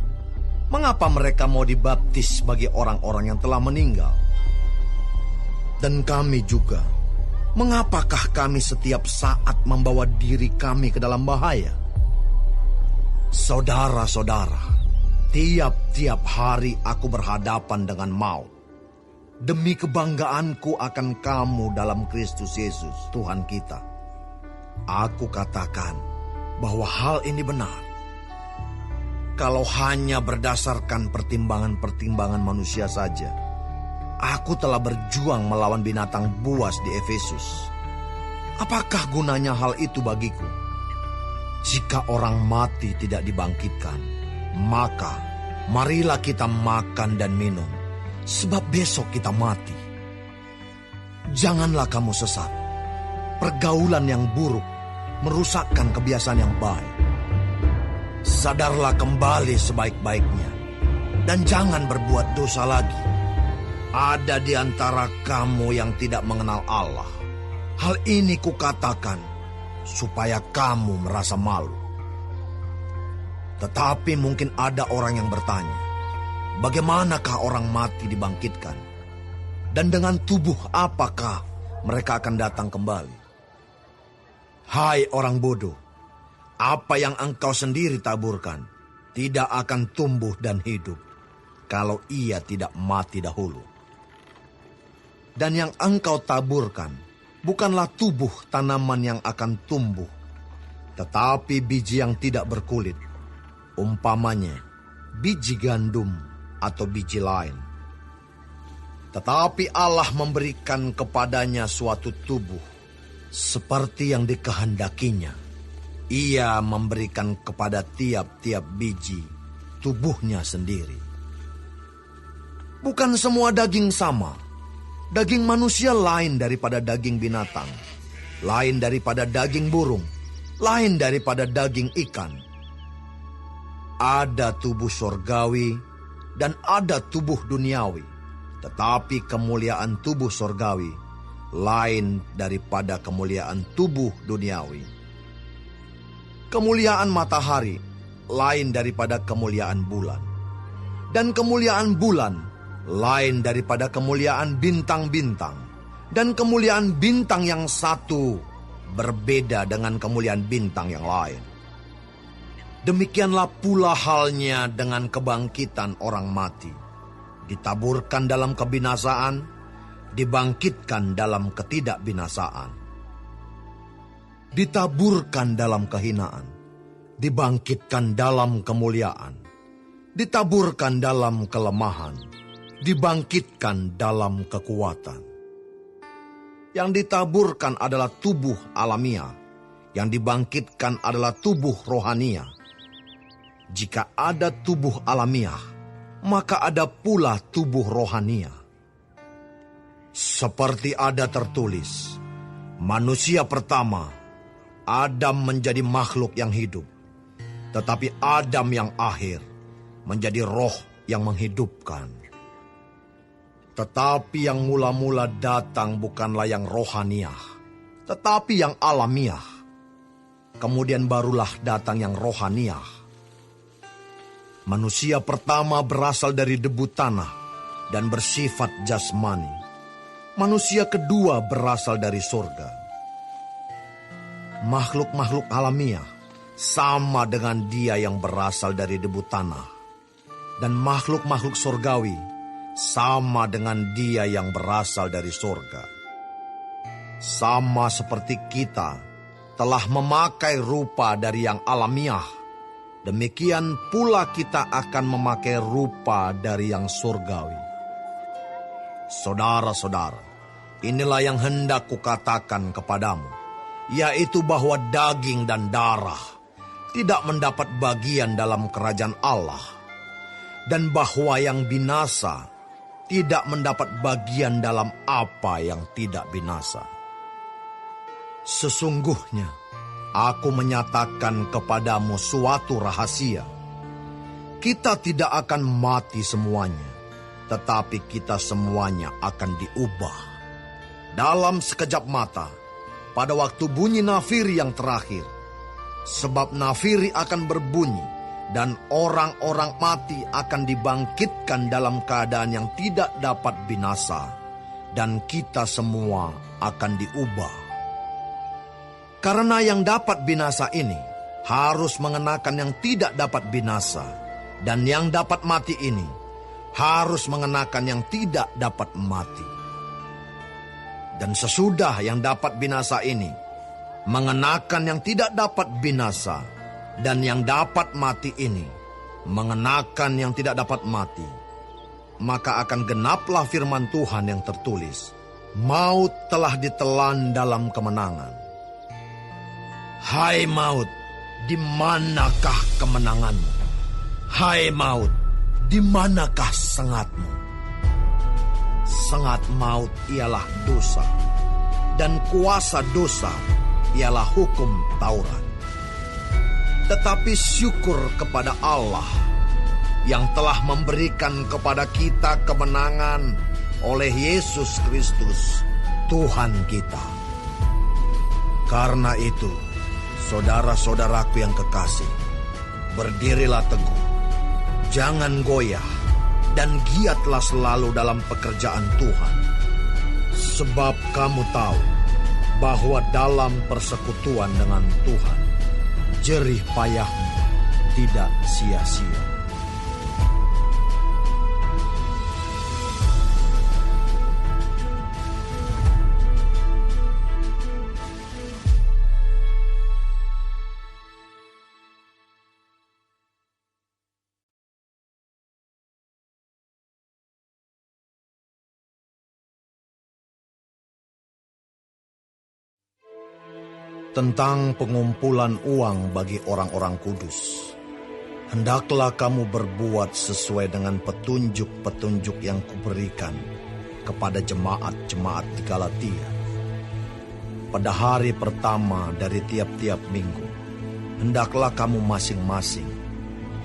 mengapa mereka mau dibaptis sebagai orang-orang yang telah meninggal? Dan kami juga, mengapakah kami setiap saat membawa diri kami ke dalam bahaya? Saudara-saudara, tiap-tiap hari aku berhadapan dengan maut, demi kebanggaanku akan kamu dalam Kristus Yesus, Tuhan kita. Aku katakan bahwa hal ini benar. Kalau hanya berdasarkan pertimbangan-pertimbangan manusia saja, aku telah berjuang melawan binatang buas di Efesus. Apakah gunanya hal itu bagiku? Jika orang mati tidak dibangkitkan, maka marilah kita makan dan minum, sebab besok kita mati. Janganlah kamu sesat. Pergaulan yang buruk merusakkan kebiasaan yang baik. Sadarlah kembali sebaik-baiknya, dan jangan berbuat dosa lagi. Ada di antara kamu yang tidak mengenal Allah. Hal ini kukatakan supaya kamu merasa malu. Tetapi mungkin ada orang yang bertanya, bagaimanakah orang mati dibangkitkan? Dan dengan tubuh apakah mereka akan datang kembali? Hai orang bodoh, apa yang engkau sendiri taburkan tidak akan tumbuh dan hidup kalau ia tidak mati dahulu. Dan yang engkau taburkan bukanlah tubuh tanaman yang akan tumbuh, tetapi biji yang tidak berkulit, umpamanya biji gandum atau biji lain. Tetapi Allah memberikan kepadanya suatu tubuh seperti yang dikehendakinya. Ia memberikan kepada tiap-tiap biji tubuhnya sendiri. Bukan semua daging sama. Daging manusia lain daripada daging binatang, lain daripada daging burung, lain daripada daging ikan. Ada tubuh sorgawi dan ada tubuh duniawi, tetapi kemuliaan tubuh sorgawi lain daripada kemuliaan tubuh duniawi. Kemuliaan matahari lain daripada kemuliaan bulan, dan kemuliaan bulan lain daripada kemuliaan bintang-bintang, dan kemuliaan bintang yang satu berbeda dengan kemuliaan bintang yang lain. Demikianlah pula halnya dengan kebangkitan orang mati. Ditaburkan dalam kebinasaan, dibangkitkan dalam ketidakbinasaan. Ditaburkan dalam kehinaan, dibangkitkan dalam kemuliaan. Ditaburkan dalam kelemahan, dibangkitkan dalam kekuatan. Yang ditaburkan adalah tubuh alamiah, yang dibangkitkan adalah tubuh rohania. Jika ada tubuh alamiah, maka ada pula tubuh rohania. Seperti ada tertulis, manusia pertama, Adam menjadi makhluk yang hidup, tetapi Adam yang akhir menjadi roh yang menghidupkan. Tetapi yang mula-mula datang bukanlah yang rohaniah, tetapi yang alamiah. Kemudian barulah datang yang rohaniah. Manusia pertama berasal dari debu tanah dan bersifat jasmani. Manusia kedua berasal dari surga. Makhluk-makhluk alamiah sama dengan dia yang berasal dari debu tanah. Dan makhluk-makhluk surgawi sama dengan dia yang berasal dari surga. Sama seperti kita telah memakai rupa dari yang alamiah, demikian pula kita akan memakai rupa dari yang surgawi. Saudara-saudara, inilah yang hendak kukatakan kepadamu, yaitu bahwa daging dan darah tidak mendapat bagian dalam kerajaan Allah, dan bahwa yang binasa tidak mendapat bagian dalam apa yang tidak binasa. Sesungguhnya, aku menyatakan kepadamu suatu rahasia. Kita tidak akan mati semuanya, tetapi kita semuanya akan diubah. Dalam sekejap mata, pada waktu bunyi nafiri yang terakhir. Sebab nafiri akan berbunyi, dan orang-orang mati akan dibangkitkan dalam keadaan yang tidak dapat binasa, dan kita semua akan diubah. Karena yang dapat binasa ini harus mengenakan yang tidak dapat binasa, dan yang dapat mati ini harus mengenakan yang tidak dapat mati. Dan sesudah yang dapat binasa ini mengenakan yang tidak dapat binasa, dan yang dapat mati ini mengenakan yang tidak dapat mati, maka akan genaplah firman Tuhan yang tertulis, maut telah ditelan dalam kemenangan. Hai maut, di manakah kemenanganmu? Hai maut, di manakah sengatmu? Sengat maut ialah dosa, dan kuasa dosa ialah hukum Taurat. Tetapi syukur kepada Allah yang telah memberikan kepada kita kemenangan oleh Yesus Kristus, Tuhan kita. Karena itu, saudara-saudaraku yang kekasih, berdirilah teguh, jangan goyah, dan giatlah selalu dalam pekerjaan Tuhan. Sebab kamu tahu bahwa dalam persekutuan dengan Tuhan, jerih payahmu tidak sia-sia. Tentang pengumpulan uang bagi orang-orang kudus, hendaklah kamu berbuat sesuai dengan petunjuk-petunjuk yang kuberikan kepada jemaat-jemaat di Galatia. Pada hari pertama dari tiap-tiap minggu, hendaklah kamu masing-masing,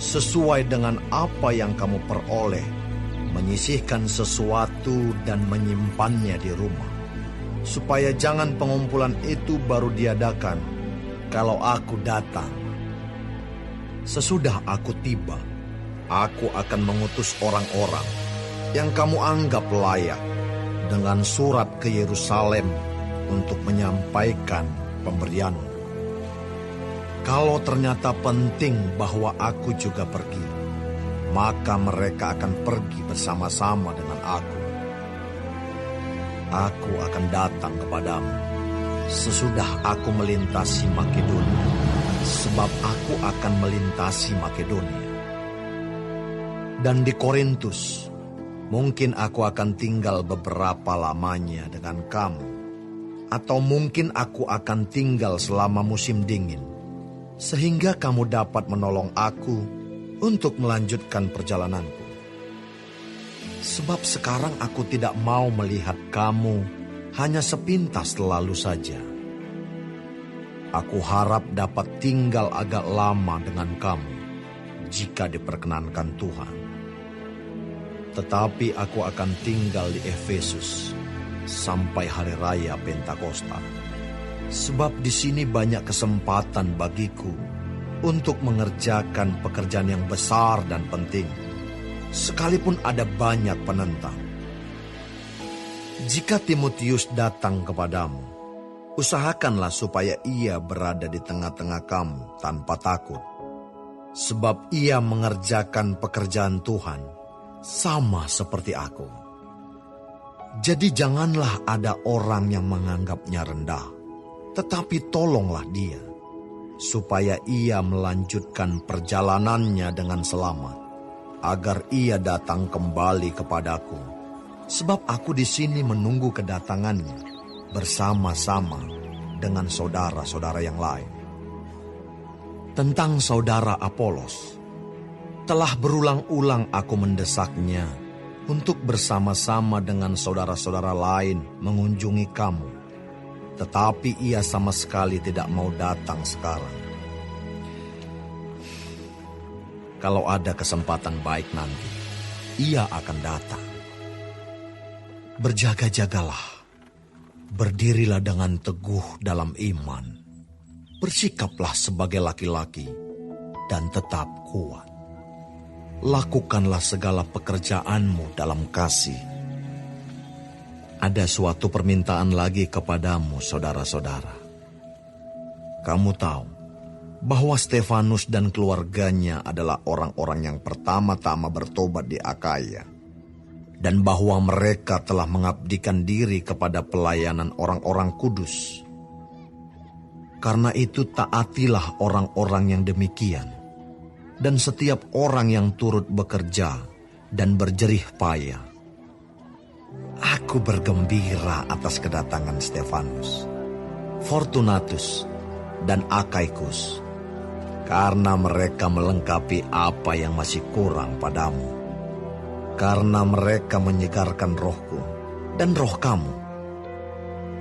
sesuai dengan apa yang kamu peroleh, menyisihkan sesuatu dan menyimpannya di rumah, supaya jangan pengumpulan itu baru diadakan kalau aku datang. Sesudah aku tiba, aku akan mengutus orang-orang yang kamu anggap layak dengan surat ke Yerusalem untuk menyampaikan pemberianmu. Kalau ternyata penting bahwa aku juga pergi, maka mereka akan pergi bersama-sama dengan aku. Aku akan datang kepadamu sesudah aku melintasi Makedonia, sebab aku akan melintasi Makedonia. Dan di Korintus, mungkin aku akan tinggal beberapa lamanya dengan kamu, atau mungkin aku akan tinggal selama musim dingin, sehingga kamu dapat menolong aku untuk melanjutkan perjalananku. Sebab sekarang aku tidak mau melihat kamu hanya sepintas lalu saja. Aku harap dapat tinggal agak lama dengan kamu, jika diperkenankan Tuhan. Tetapi aku akan tinggal di Efesus sampai hari raya Pentakosta. Sebab di sini banyak kesempatan bagiku untuk mengerjakan pekerjaan yang besar dan penting, sekalipun ada banyak penentang. Jika Timotius datang kepadamu, usahakanlah supaya ia berada di tengah-tengah kamu tanpa takut. Sebab ia mengerjakan pekerjaan Tuhan sama seperti aku. Jadi janganlah ada orang yang menganggapnya rendah, tetapi tolonglah dia, supaya ia melanjutkan perjalanannya dengan selamat, agar ia datang kembali kepadaku. Sebab aku di sini menunggu kedatangannya bersama-sama dengan saudara-saudara yang lain. Tentang saudara Apolos, telah berulang-ulang aku mendesaknya untuk bersama-sama dengan saudara-saudara lain mengunjungi kamu. Tetapi ia sama sekali tidak mau datang sekarang. Kalau ada kesempatan baik nanti, ia akan datang. Berjaga-jagalah, berdirilah dengan teguh dalam iman. Bersikaplah sebagai laki-laki dan tetap kuat. Lakukanlah segala pekerjaanmu dalam kasih. Ada suatu permintaan lagi kepadamu, saudara-saudara. Kamu tahu bahwa Stefanus dan keluarganya adalah orang-orang yang pertama-tama bertobat di Akaya, dan bahwa mereka telah mengabdikan diri kepada pelayanan orang-orang kudus. Karena itu taatilah orang-orang yang demikian, dan setiap orang yang turut bekerja dan berjerih payah. Aku bergembira atas kedatangan Stefanus, Fortunatus, dan Akaikus, karena mereka melengkapi apa yang masih kurang padamu. Karena mereka menyegarkan rohku dan roh kamu.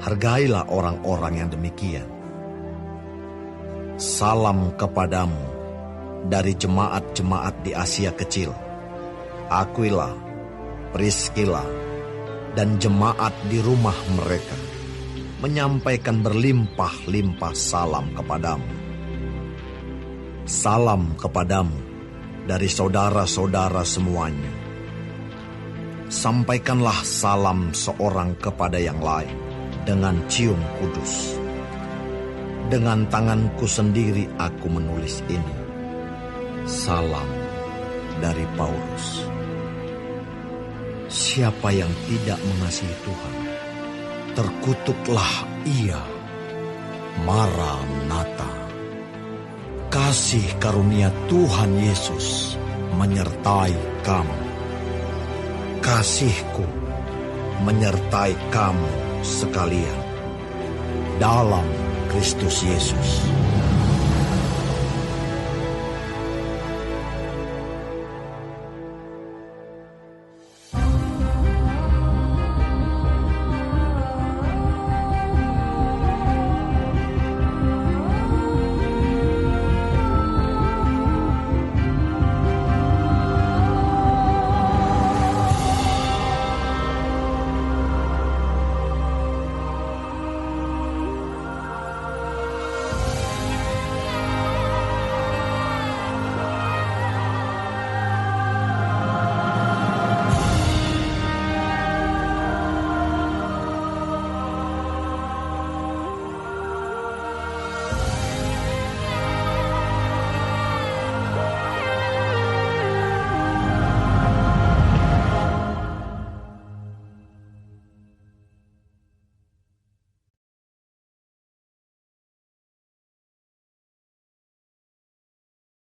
Hargailah orang-orang yang demikian. Salam kepadamu dari jemaat-jemaat di Asia Kecil, Aquila, Priscilla, dan jemaat di rumah mereka, menyampaikan berlimpah-limpah salam kepadamu. Salam kepadamu dari saudara-saudara semuanya. Sampaikanlah salam seorang kepada yang lain dengan cium kudus. Dengan tanganku sendiri aku menulis ini. Salam dari Paulus. Siapa yang tidak mengasihi Tuhan, terkutuklah ia. Maranatha. Kasih karunia Tuhan Yesus menyertai kamu. Kasihku menyertai kamu sekalian dalam Kristus Yesus.